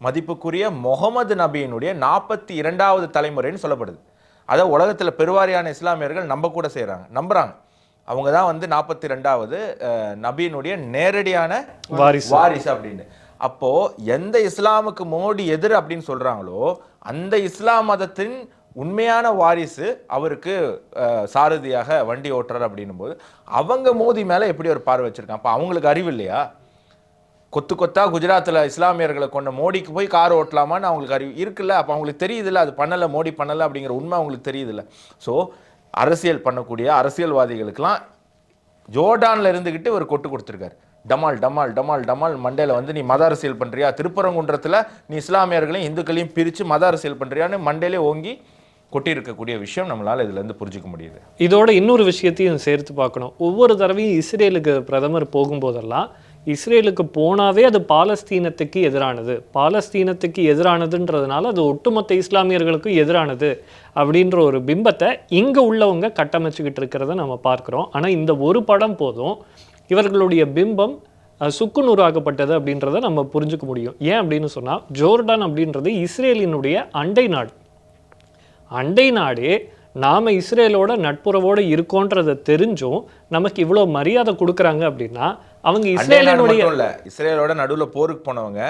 மதிப்புக்குரிய முகமது நபியினுடைய 42வது தலைமுறைன்னு சொல்லப்படுது. அதை உலகத்தில் பெருவாரியான இஸ்லாமியர்கள் நம்புறாங்க. அவங்க தான் வந்து 42வது நபியினுடைய நேரடியான வாரிசு அப்படின்னு. அப்போ எந்த இஸ்லாமுக்கு மோடி எதிர் அப்படின்னு சொல்றாங்களோ அந்த இஸ்லாம் மதத்தின் உண்மையான வாரிசு அவருக்கு சாரதியாக வண்டி ஓட்டுறார் அப்படின்னும் போது அவங்க மோடி மேல எப்படி ஒரு பார்வை வச்சிருக்காங்க? அப்போ அவங்களுக்கு அறிவு இல்லையா? கொத்தா குஜராத்தில் இஸ்லாமியர்களை கொண்ட மோடிக்கு போய் கார் ஓட்டலாமான்னு அவங்களுக்கு அறிவு இருக்குல்ல. அப்போ அவங்களுக்கு தெரியுதுல்ல, அது பண்ணலை, மோடி பண்ணலை அப்படிங்கிற உண்மை அவங்களுக்கு தெரியுதுல்ல. ஸோ அரசியல் பண்ணக்கூடிய அரசியல்வாதிகளுக்கெல்லாம் ஜோர்டானில் இருந்துக்கிட்டு ஒரு கொட்டு கொடுத்துருக்காரு. டமால் டமால் டமால் டமால் மண்டேல வந்து நீ மத அரசியல் பண்ணுறியா, திருப்பரங்குன்றத்தில் நீ இஸ்லாமியர்களையும் இந்துக்களையும் பிரித்து மத அரசியல் பண்ணுறியான்னு மண்டேலே ஓங்கி கொட்டி இருக்கக்கூடிய விஷயம் நம்மளால் இதுலேருந்து புரிஞ்சிக்க முடியுது. இதோட இன்னொரு விஷயத்தையும் சேர்த்து பார்க்கணும். ஒவ்வொரு தடவையும் இஸ்ரேலுக்கு பிரதமர் போகும்போதெல்லாம் இஸ்ரேலுக்கு போனாவே அது பாலஸ்தீனத்துக்கு எதிரானதுன்றதுனால அது ஒட்டுமொத்த இஸ்லாமியர்களுக்கும் எதிரானது அப்படின்ற ஒரு பிம்பத்தை இங்கே உள்ளவங்க கட்டமைச்சுக்கிட்டு இருக்கிறத நம்ம பார்க்குறோம். ஆனால் இந்த ஒரு படம் போதும் இவர்களுடைய பிம்பம் சுக்குநூறாக்கப்பட்டது அப்படின்றத நம்ம புரிஞ்சுக்க முடியும். ஏன் அப்படின்னு சொன்னால், ஜோர்டான் அப்படின்றது இஸ்ரேலினுடைய அண்டை நாடே நாம் இஸ்ரேலோட நட்புறவோடு இருக்கோன்றதை தெரிஞ்சும் நமக்கு இவ்வளோ மரியாதை கொடுக்குறாங்க அப்படின்னா அவங்க இஸ்ரேலோட நடுவில் போருக்கு போனவங்க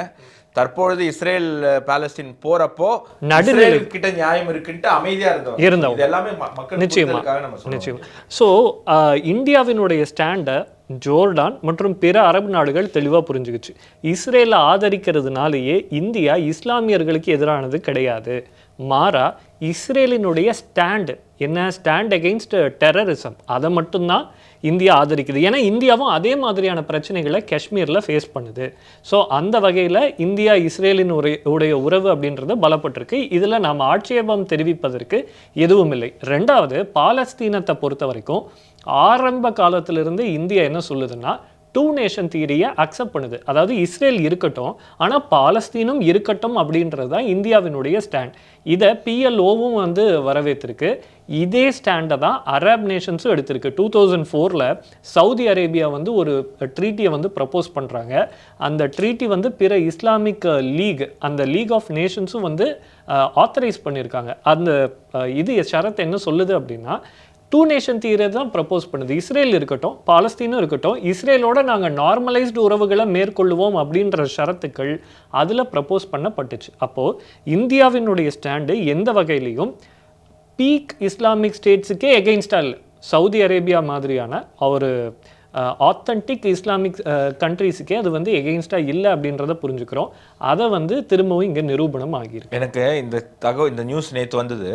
தற்பொழுது இஸ்ரேல் பாலஸ்தீன் போறப்போ நடுநிலை கிட்ட நியாயம் இருக்குன்ட்டு அமைதியா இருந்தவங்க எல்லாமே மக்கள் நிச்சயமா. ஸோ இந்தியாவினுடைய ஸ்டாண்டை ஜோர்டான் மற்றும் பிற அரபு நாடுகள் தெளிவாக புரிஞ்சுக்கிச்சு. இஸ்ரேலை ஆதரிக்கிறதுனாலேயே இந்தியா இஸ்லாமியர்களுக்கு எதிரானது கிடையாது. மாறா இஸ்ரேலினுடைய ஸ்டாண்ட் அகெயின்ஸ்ட் டெரரிசம் அதை மட்டும்தான் இந்தியா ஆதரிக்குது. ஏன்னா இந்தியாவும் அதே மாதிரியான பிரச்சனைகளை காஷ்மீரில் ஃபேஸ் பண்ணுது. ஸோ அந்த வகையில் இந்தியா இஸ்ரேலின் உடைய உறவு அப்படின்றது பலப்பட்டிருக்கு. இதில் நாம் ஆட்சேபம் தெரிவிப்பதற்கு எதுவும் இல்லை. ரெண்டாவது, பாலஸ்தீனத்தை பொறுத்த வரைக்கும் ஆரம்ப காலத்திலிருந்து இந்தியா என்ன சொல்லுதுன்னா டூ நேஷன் தியரியை அக்செப்ட் பண்ணுது. அதாவது இஸ்ரேல் இருக்கட்டும், ஆனால் பாலஸ்தீனும் இருக்கட்டும் அப்படின்றது தான் இந்தியாவினுடைய ஸ்டாண்ட். இதை PLOவும் வந்து வரவேற்றிருக்கு. இதே ஸ்டாண்டை தான் அரப் நேஷன்ஸும் எடுத்திருக்கு. 2004 சவுதி அரேபியா வந்து ஒரு ட்ரீட்டியை வந்து ப்ரப்போஸ் பண்ணுறாங்க. அந்த ட்ரீட்டி வந்து பிற இஸ்லாமிக் லீக், அந்த லீக் ஆஃப் நேஷன்ஸும் வந்து ஆத்தரைஸ் பண்ணியிருக்காங்க. அந்த இது ஷரத் என்ன சொல்லுது அப்படின்னா, டூ நேஷன் தியரி தான் ப்ரப்போஸ் பண்ணுது. இஸ்ரேல் இருக்கட்டும், பாலஸ்தீனும் இருக்கட்டும், இஸ்ரேலோட நாங்கள் நார்மலைஸ்டு உறவுகளை மேற்கொள்ளுவோம் அப்படின்ற ஷரத்துக்கள் அதில் ப்ரப்போஸ் பண்ணப்பட்டுச்சு. அப்போது இந்தியாவினுடைய ஸ்டாண்டு எந்த வகையிலையும் பீக் இஸ்லாமிக் ஸ்டேட்ஸுக்கே எகெயின்ஸ்டாக இல்லை. சவுதி அரேபியா மாதிரியான ஒரு ஆத்தன்டிக் இஸ்லாமிக் கண்ட்ரீஸுக்கே அது வந்து எகெயின்ஸ்டாக இல்லை அப்படின்றத புரிஞ்சுக்கிறோம். அதை வந்து திரும்பவும் இங்கே நிரூபணம் ஆகியிருக்கு. எனக்கு இந்த நியூஸ் நேற்று வந்தது.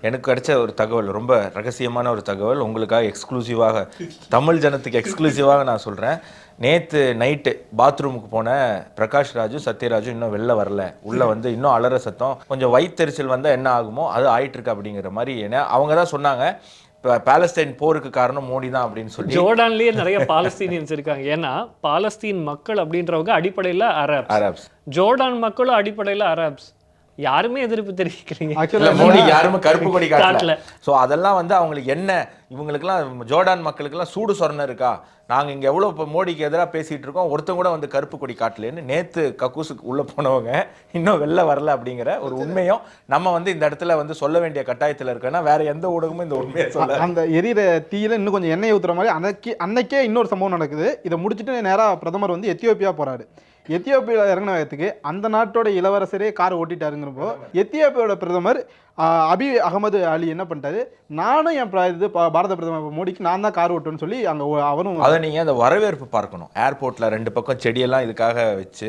எனக்கு கிடைச்ச ஒரு தகவல், ரொம்ப ரகசியமான ஒரு தகவல், உங்களுக்காக எக்ஸ்க்ளூசிவாக, தமிழ் ஜனத்துக்கு எக்ஸ்க்ளூசிவாக நான் சொல்கிறேன். நேற்று நைட்டு பாத்ரூமுக்கு போன பிரகாஷ் ராஜு, சத்யராஜும் இன்னும் வெளில வரல. உள்ளே வந்து இன்னும் அலற சத்தம், கொஞ்சம் வயிற்றெரிச்சல் வந்தால் என்ன ஆகுமோ அது ஆயிட்டுருக்கு அப்படிங்கிற மாதிரி. ஏன்னா அவங்க தான் சொன்னாங்க பாலஸ்தீன் போருக்கு காரணம் மோடி தான் அப்படின்னு சொல்லி. ஜோர்டான்லயே நிறைய பாலஸ்தீனியன்ஸ் இருக்காங்க. ஏன்னா பாலஸ்தீன் மக்கள் அப்படின்றவங்க அடிப்படையில் அரப்ஸ், ஜோர்டான் மக்களும் அடிப்படையில் அரப்ஸ். யாருமே எதிர்ப்பு தெரிவிக்கிறீங்க, மோடி யாருமே கருப்பு கொடி காட்டல. ஸோ அதெல்லாம் வந்து அவங்களுக்கு என்ன, இவங்களுக்குலாம் ஜோர்டான் மக்களுக்கெல்லாம் சூடு சொரணை இருக்கா, நாங்கள் இங்கே எவ்வளோ இப்போ மோடிக்கு எதிராக பேசிகிட்டு இருக்கோம், ஒருத்தங்க கூட வந்து கருப்பு கொடி காட்டலன்னு நேற்று கக்கூசுக்கு உள்ளே போனவங்க இன்னும் வெளில வரல அப்படிங்கிற ஒரு உண்மையும் நம்ம வந்து இந்த இடத்துல வந்து சொல்ல வேண்டிய கட்டாயத்தில் இருக்குன்னா வேற எந்த ஊடகமும் இந்த உண்மையை சொல்ல. அந்த எரியிற தீயில இன்னும் கொஞ்சம் எண்ணெய் ஊற்றுற மாதிரி அன்னைக்கே இன்னொரு சம்பவம் நடக்குது. இதை முடிச்சுட்டு நேராக பிரதமர் வந்து எத்தியோப்பியா போகிறாரு. எத்தியோப்பியாவில் இறங்கின வயதுக்கு அந்த நாட்டோட இளவரசரே கார் ஓட்டிட்டாருங்கிறப்போ எத்தியோப்பியாவோட பிரதமர் அபி அகமது அலி என்ன பண்ணிட்டாரு, நானும் என் பாரத பிரதமர் மோடிக்கு நான் தான் கார் ஓட்டுன்னு சொல்லி அங்கே அவரும். அதை நீங்கள் அந்த வரவேற்பு பார்க்கணும். ஏர்போர்ட்டில் 2 பக்கம் செடியெல்லாம் இதுக்காக வச்சு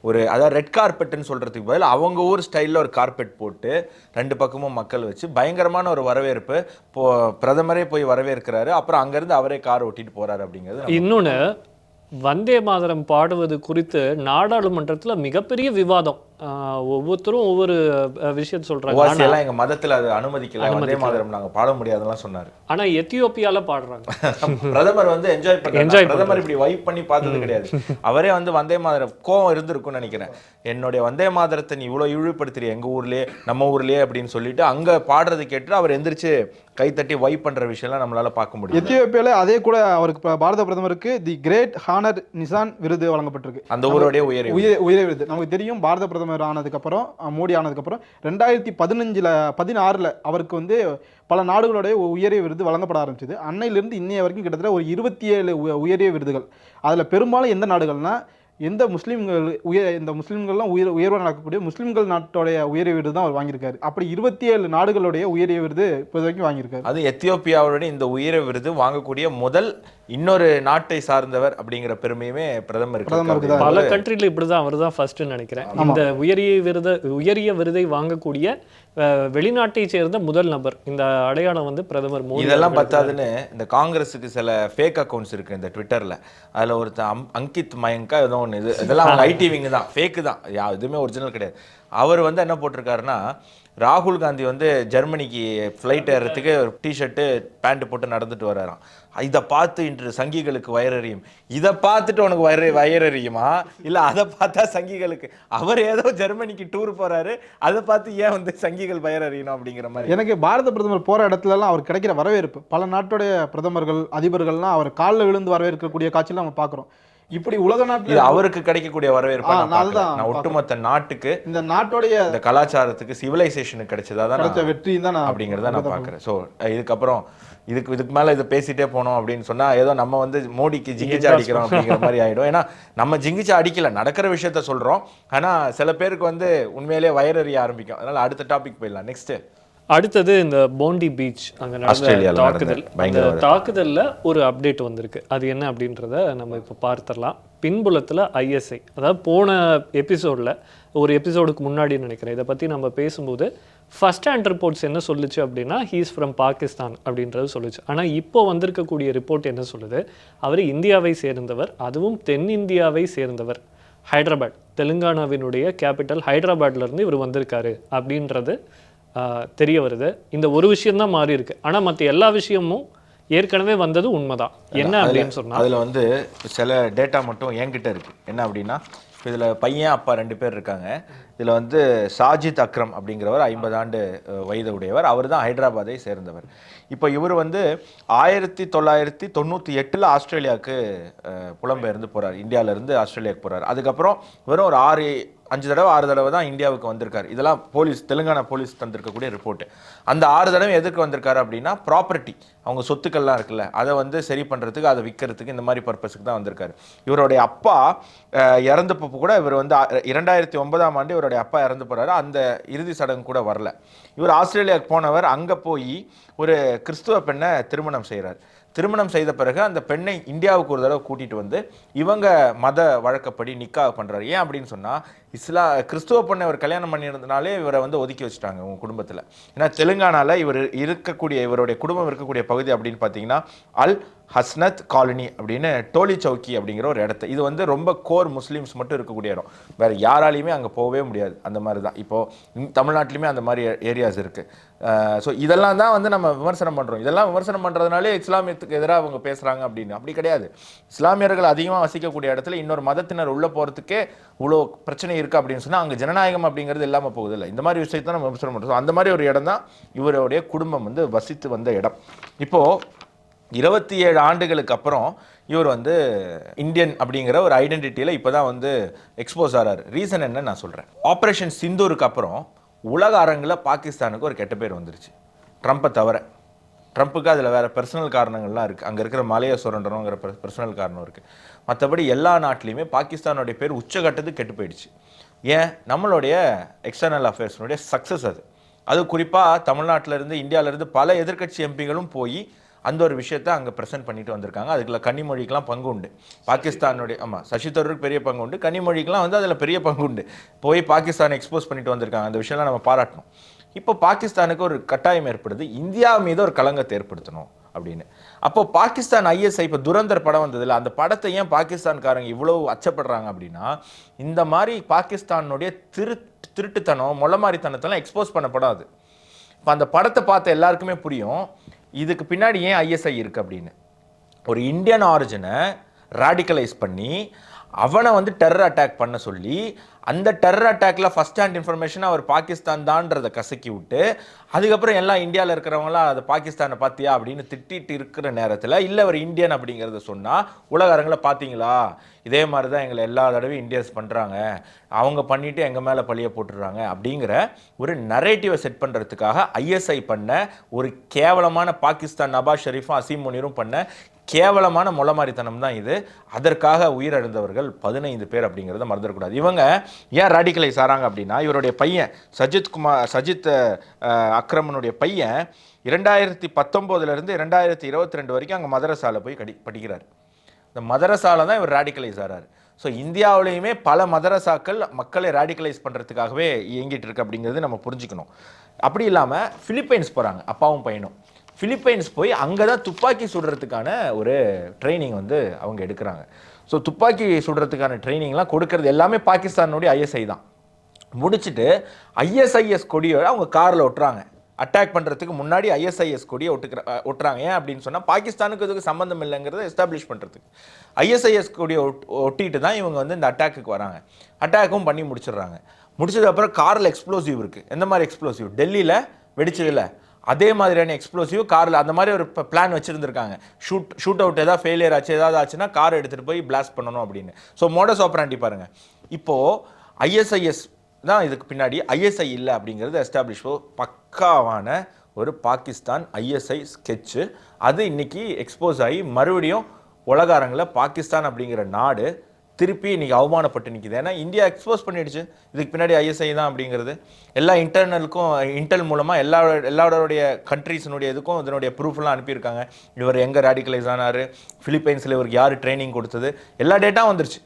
ஒரு அதாவது ரெட் கார்பெட்டுன்னு சொல்கிறதுக்கு பதில் அவங்க ஊர் ஸ்டைலில் ஒரு கார்பெட் போட்டு 2 பக்கமும் மக்கள் வச்சு பயங்கரமான ஒரு வரவேற்பு. பிரதமரே போய் வரவேற்கிறாரு, அப்புறம் அங்கேருந்து அவரே கார் ஓட்டிட்டு போகிறாரு அப்படிங்கிறது. இன்னொன்று, வந்தே மாதரம் பாடுவது குறித்து நாடாளுமன்றத்தில் மிகப்பெரிய விவாதம். ஒவ்வொருத்தரும் ஒவ்வொரு விஷயத்தை சொல்றாங்க. எங்க மதத்துல அது அனுமதிக்கல, வந்தே மாதரம் நாங்க பாட முடியாதுலாம் சொன்னாரு. ஆனா எத்தியோப்பியால பாடுறாங்க. பிரதமர் வந்து என்ஜாய் பண்றாரு. பிரதமர் இப்படி வைப் பண்ணி பார்த்தது கிடையாது. அவரே வந்து வந்தே மாதரம் கோவம் இருந்திருக்கும்னு நினைக்கிறேன். என்னுடைய வந்தே மாதரத்தை நீ இவ்வளவு இழிவுபடுத்துறிய எங்க ஊர்லயே நம்ம ஊர்லயே அப்படின்னு சொல்லிட்டு அங்க பாடுறது கேட்டு அவர் எந்திரிச்சு கைத்தட்டி வைப் பண்ற விஷயம்லாம் நம்மளால பார்க்க முடியும். எத்தியோப்பியால அதே கூட அவருக்கு பாரத பிரதமருக்கு தி கிரேட் ஹானர் நிசான் விருது வழங்கப்பட்டிருக்கு. அந்த ஊருடைய உயரிய விருது. நமக்கு தெரியும், பாரத பிரதமர் ஆனதுக்கப்புறம், மோடி ஆனதுக்கப்புறம் 2016 அவருக்கு வந்து பல நாடுகளுடைய உயரிய விருது வழங்கப்பட ஆரம்பிச்சது. அன்னையிலிருந்து இன்னைய வரைக்கும் கிட்டத்தட்ட ஒரு 27 உயரிய விருதுகள். அதில் பெரும்பாலும் எந்த நாடுகள்னா எந்த முஸ்லீம்கள் இந்த முஸ்லீம்கள்லாம் உயர்வாக நடக்கக்கூடிய முஸ்லீம்கள் நாட்டோடைய உயரிய விருது தான் அவர் வாங்கியிருக்காரு. அப்படி 27 நாடுகளுடைய உயரிய விருது இப்போ வரைக்கும் வாங்கியிருக்காரு. அது எத்தியோப்பியாவுடைய இந்த உயரிய விருது வாங்கக்கூடிய முதல் இன்னொரு நாட்டை சார்ந்தவர் அப்படிங்கிற பெருமையுமே பிரதமருக்கு. பல கண்ட்ரில இப்படிதான் அவர் தான் ஃபர்ஸ்ட்னு நினைக்கிறேன். இந்த உயரிய விருதை வாங்கக்கூடிய வெளிநாட்டை சேர்ந்த முதல் நபர். இந்த அடையாளம் வந்து பிரதமர் மோடி. இதெல்லாம் பத்தாதுன்னு இந்த காங்கிரஸுக்கு சில ஃபேக் அக்கௌண்ட்ஸ் இருக்கு இந்த ட்விட்டர்ல. அதுல ஒருத்தர் அங்கித் மயங்கா ஏதோ ஒன்று, இதெல்லாம் அவங்க ஐடி விங் தான், ஃபேக்கு தான், எதுவுமே ஒரிஜினல் கிடையாது. அவர் வந்து என்ன போட்டிருக்காருன்னா, ராகுல் காந்தி வந்து ஜெர்மனிக்கு ஃப்ளைட் ஏறதுக்கு டிஷர்ட்டு பேண்ட் போட்டு நடந்துட்டு வர்றாராம். இதை பார்த்து இன்று சங்கிகளுக்கு வயரறியும். இதை பார்த்துட்டு உனக்கு வயரறியுமா இல்லை அதை பார்த்தா சங்கிகளுக்கு? அவர் ஏதோ ஜெர்மனிக்கு டூர் போறாரு, அதை பார்த்து ஏன் வந்து சங்கிகள் வயரறியணும் அப்படிங்கிற மாதிரி. எனக்கு பாரத பிரதமர் போற இடத்துலலாம் அவர் கிடைக்கிற வரவேற்பு, பல நாட்டுடைய பிரதமர்கள் அதிபர்கள்லாம் அவர் காலில் விழுந்து வரவேற்கக்கூடிய காட்சியெல்லாம் நம்ம பார்க்குறோம். இப்படி உலக நாட்டில் அவருக்கு கிடைக்கக்கூடிய வரவேற்பு நான் ஒட்டுமொத்த நாட்டுக்கு, இந்த நாட்டுடைய இந்த கலாச்சாரத்துக்கு, சிவிலைசேஷனுக்கு கிடைச்சதா வெற்றி தான் அப்படிங்கிறத நான் பார்க்குறேன். ஸோ இதுக்கப்புறம் இதுக்கு மேலே இதை பேசிட்டே போனோம் அப்படின்னு சொன்னால் ஏதோ நம்ம வந்து மோடிக்கு ஜிங்கிச்சா அடிக்கிறோம் அப்படிங்கிற மாதிரி ஆகிடும். ஏன்னா நம்ம ஜிங்கிச்சா அடிக்கல, நடக்கிற விஷயத்த சொல்கிறோம். ஆனால் சில பேருக்கு வந்து உண்மையிலேயே வயரறிய ஆரம்பிக்கும். அதனால் அடுத்த டாபிக் போயிடலாம். நெக்ஸ்ட்டு அடுத்தது இந்த போண்டி பீச் அங்கே நடந்த தாக்குதல். அந்த தாக்குதலில் ஒரு அப்டேட் வந்திருக்கு. அது என்ன அப்படின்றத நம்ம இப்போ பார்த்துடலாம். பின்புலத்தில் ISI, அதாவது போன எபிசோடில் ஒரு எபிசோடுக்கு முன்னாடி நினைக்கிறேன் இதை பற்றி நம்ம பேசும்போது ஃபர்ஸ்ட் ஹேண்ட் ரிப்போர்ட்ஸ் என்ன சொல்லுச்சு அப்படின்னா ஹீஸ் ஃப்ரம் பாகிஸ்தான் அப்படின்றது சொல்லுச்சு. ஆனால் இப்போ வந்திருக்கக்கூடிய ரிப்போர்ட் என்ன சொல்லுது, அவர் இந்தியாவை சேர்ந்தவர், அதுவும் தென்னிந்தியாவை சேர்ந்தவர். ஹைதராபாத், தெலுங்கானாவினுடைய கேபிட்டல் ஹைதராபாத்லேருந்து இவர் வந்திருக்காரு அப்படின்றது தெரிய வருது. இந்த ஒரு விஷயம்தான் மாறி இருக்கு. ஆனால் மற்ற எல்லா விஷயமும் ஏற்கனவே வந்தது உண்மைதான். என்ன அப்படின்னு சொன்னா அதில் வந்து சில டேட்டா மட்டும் என்கிட்ட இருக்கு. என்ன அப்படின்னா, இதில் பையன் அப்பா 2 பேர் இருக்காங்க. இதில் வந்து சாஜித் அக்ரம் அப்படிங்கிறவர் 50 ஆண்டு வயது உடையவர். அவர் தான் ஹைதராபாத்தை சேர்ந்தவர். இப்போ இவர் வந்து 1998 ஆஸ்திரேலியாவுக்கு புலம்பெயர்ந்து போகிறார். இந்தியாவிலேருந்து ஆஸ்திரேலியாவுக்கு போகிறார். அதுக்கப்புறம் வெறும் ஒரு 6 தடவை தான் இந்தியாவுக்கு வந்திருக்காரு. இதெல்லாம் தெலுங்கானா போலீஸ் தந்திருக்கக்கூடிய ரிப்போர்ட். அந்த 6 தடவை எதுக்கு வந்திருக்காரு அப்படின்னா, ப்ராப்பர்ட்டி, அவங்க சொத்துக்கள்லாம் இருக்குல்ல, அதை வந்து சரி பண்ணுறதுக்கு, அதை விற்கிறதுக்கு, இந்த மாதிரி பர்பஸுக்கு தான் வந்திருக்காரு. இவருடைய அப்பா இறந்தப்போ கூட இவர் வந்து 2009ஆம் ஆண்டு இவருடைய அப்பா இறந்து போகிறாரு. அந்த இறுதி சடங்கு கூட வரல. இவர் ஆஸ்திரேலியாவுக்கு போனவர் அங்கே போய் ஒரு கிறிஸ்துவ பெண்ணை திருமணம் செய்கிறார். திருமணம் செய்த பிறகு அந்த பெண்ணை இந்தியாவுக்கு ஒரு தடவை கூட்டிகிட்டு வந்து இவங்க மத வழக்கப்படி நிக்கா பண்ணுறாரு. ஏன் அப்படின்னு சொன்னால், கிறிஸ்துவ பெண்ணை இவர் கல்யாணம் பண்ணியிருந்தனாலே இவரை வந்து ஒதுக்கி வச்சுட்டாங்க உங்கள் குடும்பத்தில். ஏன்னா தெலுங்கானாவில் இவருடைய குடும்பம் இருக்கக்கூடிய பகுதி அப்படின்னு பார்த்தீங்கன்னா அல் ஹஸ்னத் காலனி அப்படின்னு டோலி சவுக்கி அப்படிங்கிற ஒரு இடத்த. இது வந்து ரொம்ப கோர் முஸ்லீம்ஸ் மட்டும் இருக்கக்கூடிய இடம். வேறு யாராலையுமே அங்கே போகவே முடியாது. அந்த மாதிரி தான் இப்போது தமிழ்நாட்டிலையுமே அந்த மாதிரி ஏரியாஸ் இருக்குது. ஸோ இதெல்லாம் தான் வந்து நம்ம விமர்சனம் பண்ணுறோம். இதெல்லாம் விமர்சனம் பண்ணுறதுனாலே இஸ்லாமியத்துக்கு எதிராக அவங்க பேசுகிறாங்க அப்படின்னு. அப்படி கிடையாது. இஸ்லாமியர்கள் அதிகமாக வசிக்கக்கூடிய இடத்துல இன்னொரு மதத்தினர் உள்ளே போகிறதுக்கே இவ்வளோ பிரச்சனை இருக்குது அப்படின்னு சொன்னால் அங்கே ஜனநாயகம் அப்படிங்கிறது இல்லாமல் போகுது இல்லை. இந்த மாதிரி விஷயத்தை நம்ம விமர்சனம் பண்ணுறோம். அந்த மாதிரி ஒரு இடம் தான் இவருடைய குடும்பம் வந்து வசித்து வந்த இடம். இப்போது 27 ஆண்டுகளுக்கு அப்புறம் இவர் வந்து இந்தியன் அப்படிங்கிற ஒரு ஐடென்டிட்டியில் இப்போ தான் வந்து எக்ஸ்போஸ் ஆகிறார். ரீசன் என்ன நான் சொல்கிறேன். ஆப்ரேஷன் சிந்தூருக்கு அப்புறம் உலக அரங்கில் பாகிஸ்தானுக்கு ஒரு கெட்ட பேர் வந்துருச்சு, ட்ரம்ப்பை தவிர. ட்ரம்ப்புக்கு அதில் வேறு பர்சனல் காரணங்கள்லாம் இருக்குது. அங்கே இருக்கிற மலையை சுரண்டணுங்கிற பர்சனல் காரணம் இருக்குது. மற்றபடி எல்லா நாட்டிலையுமே பாகிஸ்தானுடைய பேர் உச்சகட்டத்துக்கு கெட்டு போயிடுச்சு. ஏன்? நம்மளுடைய எக்ஸ்டர்னல் அஃபேர்ஸ்னுடைய சக்ஸஸ் அது குறிப்பாக தமிழ்நாட்டிலேருந்து இந்தியாவிலேருந்து பல எதிர்க்கட்சி எம்பிகளும் போய் அந்த ஒரு விஷயத்தை அங்கே ப்ரெசென்ட் பண்ணிட்டு வந்திருக்காங்க. அதுக்குள்ள கன்னிமொழிக்கெலாம் பங்கு உண்டு. பாகிஸ்தானுடைய சசி தரூருக்கு பெரிய பங்கு உண்டு. கன்னிமொழிக்கெலாம் வந்து அதில் பெரிய பங்கு உண்டு. போய் பாகிஸ்தானை எக்ஸ்போஸ் பண்ணிட்டு வந்திருக்காங்க. அந்த விஷயம்லாம் நம்ம பாராட்டணும். இப்போ பாகிஸ்தானுக்கு ஒரு கட்டாயம் ஏற்படுது, இந்தியா மீது ஒரு களங்கத்தை ஏற்படுத்தணும் அப்படின்னு. அப்போ பாகிஸ்தான் ISI இப்போ துரந்தர் படம் வந்ததில்ல, அந்த படத்தை ஏன் பாகிஸ்தான்காரங்க இவ்வளோ அச்சப்படுறாங்க அப்படின்னா, இந்த மாதிரி பாகிஸ்தானுடைய திருட்டுத்தனம் மொளமாரித்தனத்தெல்லாம் எக்ஸ்போஸ் பண்ணப்படாது. இப்போ அந்த படத்தை பார்த்த எல்லாருக்குமே புரியும் இதுக்கு பின்னாடி ஏன் ISI இருக்குது அப்படின்னு. ஒரு இந்தியன் ஆரிஜினை ராடிக்கலைஸ் பண்ணி அவனை வந்து டெரர் அட்டாக் பண்ண சொல்லி, அந்த டெரர் அட்டாக்ல ஃபர்ஸ்ட் ஹேண்ட் இன்ஃபர்மேஷன் அவர் பாகிஸ்தான் தான்றதை கசக்கி விட்டு, அதுக்கப்புறம் எல்லாம் இந்தியாவில் இருக்கிறவங்களாம் அது பாகிஸ்தானை பார்த்தியா அப்படின்னு திட்டிட்டு இருக்கிற நேரத்தில் இல்லை அவர் இந்தியன் அப்படிங்கிறத சொன்னால் உலக அரங்கில் பார்த்தீங்களா இதே மாதிரி தான் எங்களை எல்லா தடவையும் இந்தியன்ஸ் பண்ணுறாங்க, அவங்க பண்ணிவிட்டு எங்கள் மேலே பழிய போட்டுடுறாங்க அப்படிங்கிற ஒரு நரேட்டிவை செட் பண்ணுறதுக்காக ISI பண்ண ஒரு கேவலமான பாகிஸ்தான் நவாஸ் ஷெரீஃபும் அசீம் முனீரும் பண்ண கேவலமான மொளமாரித்தனம் தான் இது. அதற்காக உயிரிழந்தவர்கள் 15 பேர் அப்படிங்கிறத மறந்துடக்கூடாது. இவங்க ஏன் ராடிக்கலைஸ் ஆகிறாங்க அப்படின்னா, இவருடைய பையன் சஜித் அக்ரமனுடைய பையன் 2019 2022 வரைக்கும் அங்கே மதரசாவில் போய் படிக்கிறார். இந்த மதரசாவில் தான் இவர் ராடிக்கலைஸ் ஆகிறார். ஸோ இந்தியாவிலையுமே பல மதரசாக்கள் மக்களை ராடிக்கலைஸ் பண்ணுறதுக்காகவே இயங்கிட்டு இருக்கு அப்படிங்கிறது நம்ம புரிஞ்சுக்கணும். அப்படி இல்லாமல் பிலிப்பைன்ஸ் போகிறாங்க அப்பாவும் பையனும். பிலிப்பைன்ஸ் போய் அங்கே தான் துப்பாக்கி சுடுறதுக்கான ஒரு ட்ரைனிங் வந்து அவங்க எடுக்கிறாங்க. ஸோ துப்பாக்கி சுடுறதுக்கான ட்ரைனிங்லாம் கொடுக்கறது எல்லாமே பாகிஸ்தானுடைய ISI தான். முடிச்சுட்டு ISIS கொடியை அவங்க காரில் ஒட்டுறாங்க. அட்டாக் பண்ணுறதுக்கு முன்னாடி ISIS கொடியை ஒட்டுறாங்க. ஏன் அப்படின்னு சொன்னால் பாகிஸ்தானுக்கு இதுக்கு சம்மந்தம் இல்லைங்கிறத எஸ்டாப்ளிஷ் பண்ணுறதுக்கு ISIS கொடியை ஒட்டிட்டு தான் இவங்க வந்து இந்த அட்டாக்குக்கு வராங்க. அட்டாக்கும் பண்ணி முடிச்சிடுறாங்க. முடிச்சதுக்கப்புறம் காரில் எக்ஸ்ப்ளோசிவ் இருக்குது. எந்த மாதிரி எக்ஸ்ப்ளோசிவ்? டெல்லியில் வெடிச்சதில்ல அதே மாதிரியான எக்ஸ்ப்ளோசிவ் காரில் அந்த மாதிரி ஒரு பிளான் வச்சுருந்துருக்காங்க. ஷூட் அவுட் ஏதாவது ஃபெயிலியர் ஆச்சு, ஏதாவது ஆச்சுன்னா காரை எடுத்துகிட்டு போய் பிளாஸ்ட் பண்ணணும் அப்படின்னு. ஸோ மோடஸ் ஆப்பரண்டி பாருங்கள். இப்போது ISIS தான் இதுக்கு பின்னாடி, ISI இல்லை அப்படிங்கிறது எஸ்டாப்ளிஷ். பக்காவான ஒரு பாகிஸ்தான் ISI ஸ்கெட்சு அது இன்னைக்கு எக்ஸ்போஸ் ஆகி மறுபடியும் உலகாரங்களில் பாகிஸ்தான் அப்படிங்கிற நாடு திருப்பி இன்றைக்கி அவமானப்பட்டு நிற்கிது. ஏன்னா இந்தியா எக்ஸ்போஸ் பண்ணிடுச்சு இதுக்கு பின்னாடி ISI தான் அப்படிங்கிறது. எல்லா இன்டெல் மூலமாக எல்லாருடைய கண்ட்ரீஸினுடைய இதுக்கும் இதனுடைய ப்ரூஃப்லாம் அனுப்பியிருக்காங்க. இவர் எங்கே ராடிக்கலைஸ் ஆனார், பிலிப்பைன்ஸில் இவருக்கு யார் ட்ரைனிங் கொடுத்தது, எல்லா டேட்டா வந்துருச்சு.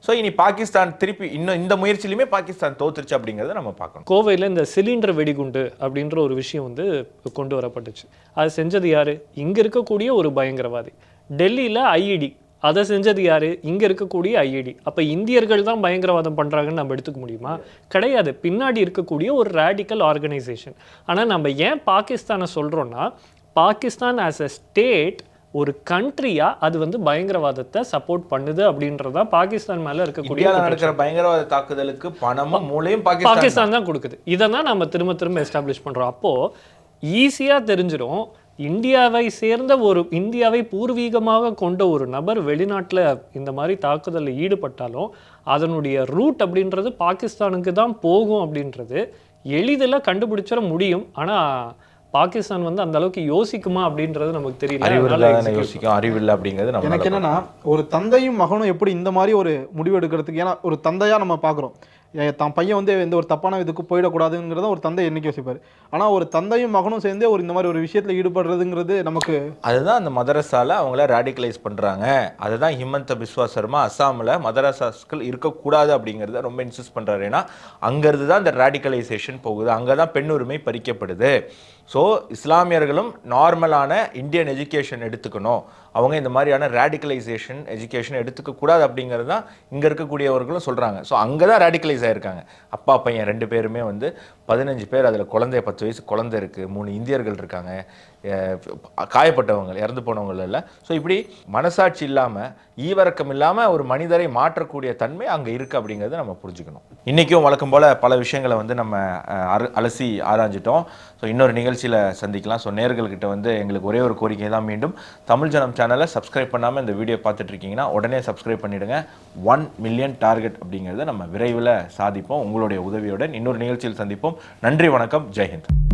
ஸோ இனி பாகிஸ்தான் திருப்பி இன்னும் இந்த முயற்சியிலுமே பாகிஸ்தான் தோத்துருச்சு அப்படிங்கிறத நம்ம பார்க்கணும். கோவையில் இந்த சிலிண்டர் வெடிகுண்டு அப்படின்ற ஒரு விஷயம் வந்து கொண்டு வரப்பட்டுச்சு. அது செஞ்சது யார்? இங்கே இருக்கக்கூடிய ஒரு பயங்கரவாதி. டெல்லியில் IED அதை செஞ்சது யார்? இங்கே இருக்கக்கூடிய IED. அப்போ இந்தியர்கள் தான் பயங்கரவாதம் பண்ணுறாங்கன்னு நம்ம எடுத்துக்க முடியுமா? கிடையாது. பின்னாடி இருக்கக்கூடிய ஒரு ரேடிக்கல் ஆர்கனைசேஷன். ஆனால் நம்ம ஏன் பாகிஸ்தானை சொல்கிறோன்னா, பாகிஸ்தான் ஆஸ் அ ஸ்டேட் ஒரு கண்ட்ரியா அது வந்து பயங்கரவாதத்தை சப்போர்ட் பண்ணுது அப்படின்றதா பாகிஸ்தான் மேல இருக்கக்கூடிய இந்தியாவில் நடக்கிற பயங்கரவாத தாக்குதலுக்கு பணமும் மூளையும் பாகிஸ்தான் தான் கொடுக்குது. இதை தான் நம்ம திரும்ப திரும்ப எஸ்டாப்ளிஷ் பண்றோம். அப்போ ஈஸியா தெரிஞ்சிடும், இந்தியாவை பூர்வீகமாக கொண்ட ஒரு நபர் வெளிநாட்டில் இந்த மாதிரி தாக்குதலில் ஈடுபட்டாலும் அதனுடைய ரூட் அப்படின்றது பாகிஸ்தானுக்கு தான் போகும் அப்படின்றது எளிதில் கண்டுபிடிச்சிட முடியும். ஆனால் பாகிஸ்தான் வந்து அந்த அளவுக்கு யோசிக்குமா அப்படின்றது நமக்கு தெரியல. யோசிக்கும் அறிவில்லை அப்படிங்கிறது எனக்கு என்னன்னா, ஒரு தந்தையும் மகனும் எப்படி இந்த மாதிரி ஒரு முடிவு எடுக்கிறதுக்கு, ஏன்னா ஒரு தந்தையா நம்ம பார்க்குறோம் தான் பையன் வந்து எந்த ஒரு தப்பான இதுக்கு போயிடக்கூடாதுங்கிறத ஒரு தந்தை என்னைக்கு யோசிப்பார். ஆனால் ஒரு தந்தையும் மகனும் சேர்ந்தே ஒரு இந்த மாதிரி ஒரு விஷயத்தில் ஈடுபடுறதுங்கிறது நமக்கு அதுதான் அந்த மதரசால அவங்கள ரேடிகலைஸ் பண்ணுறாங்க. அதுதான் ஹிமந்த பிஸ்வா சர்மா அஸ்ஸாமில் மதரசாஸ்கள் இருக்கக்கூடாது அப்படிங்கிறத ரொம்ப இன்சிஸ்ட் பண்ணுறாரு. ஏன்னா அங்கேருந்து தான் இந்த ரேடிகலைசேஷன் போகுது, அங்கே தான் பெண் உரிமை பறிக்கப்படுது. ஸோ இஸ்லாமியர்களும் நார்மலான இந்தியன் எஜுகேஷன் எடுத்துக்கணும், அவங்க இந்த மாதிரியான ரேடிகலைசேஷன் எஜுகேஷன் எடுத்துக்கக்கூடாது அப்படிங்கிறது தான் இங்கே இருக்கக்கூடியவர்களும் சொல்கிறாங்க. ஸோ அங்கே தான் ரேடிகலைஸ் ஆகிருக்காங்க. அப்பா பையன் 2 பேருமே வந்து 15 பேர், அதில் குழந்தை 10 வயசு குழந்தை இருக்குது, 3 இந்தியர்கள் இருக்காங்க, காயப்பட்டவங்க இறந்து போனவங்க இல்லை. ஸோ இப்படி மனசாட்சி இல்லாமல் ஈவரக்கம் இல்லாமல் ஒரு மனிதரை மாற்றக்கூடிய தன்மை அங்கே இருக்குது அப்படிங்கிறத நம்ம புரிஞ்சுக்கணும். இன்றைக்கும் வழக்கம் போல் பல விஷயங்களை வந்து நம்ம அலசி ஆராய்ஞ்சிட்டோம். ஸோ இன்னொரு நிகழ்ச்சியில் சந்திக்கலாம். ஸோ நேயர்கள்கிட்ட வந்து எங்களுக்கு ஒரே ஒரு கோரிக்கை தான், மீண்டும் தமிழ் ஜனம் சேனலை சப்ஸ்கிரைப் பண்ணாமல் இந்த வீடியோ பார்த்துட்டு இருக்கீங்கன்னா உடனே சப்ஸ்கிரைப் பண்ணிவிடுங்க. 1 மில்லியன் டார்கெட் அப்படிங்கிறத நம்ம விரைவில் சாதிப்போம். உங்களுடைய உதவியுடன் இன்னொரு நிகழ்ச்சியில் சந்திப்போம். நன்றி, வணக்கம், ஜெய்ஹிந்த்.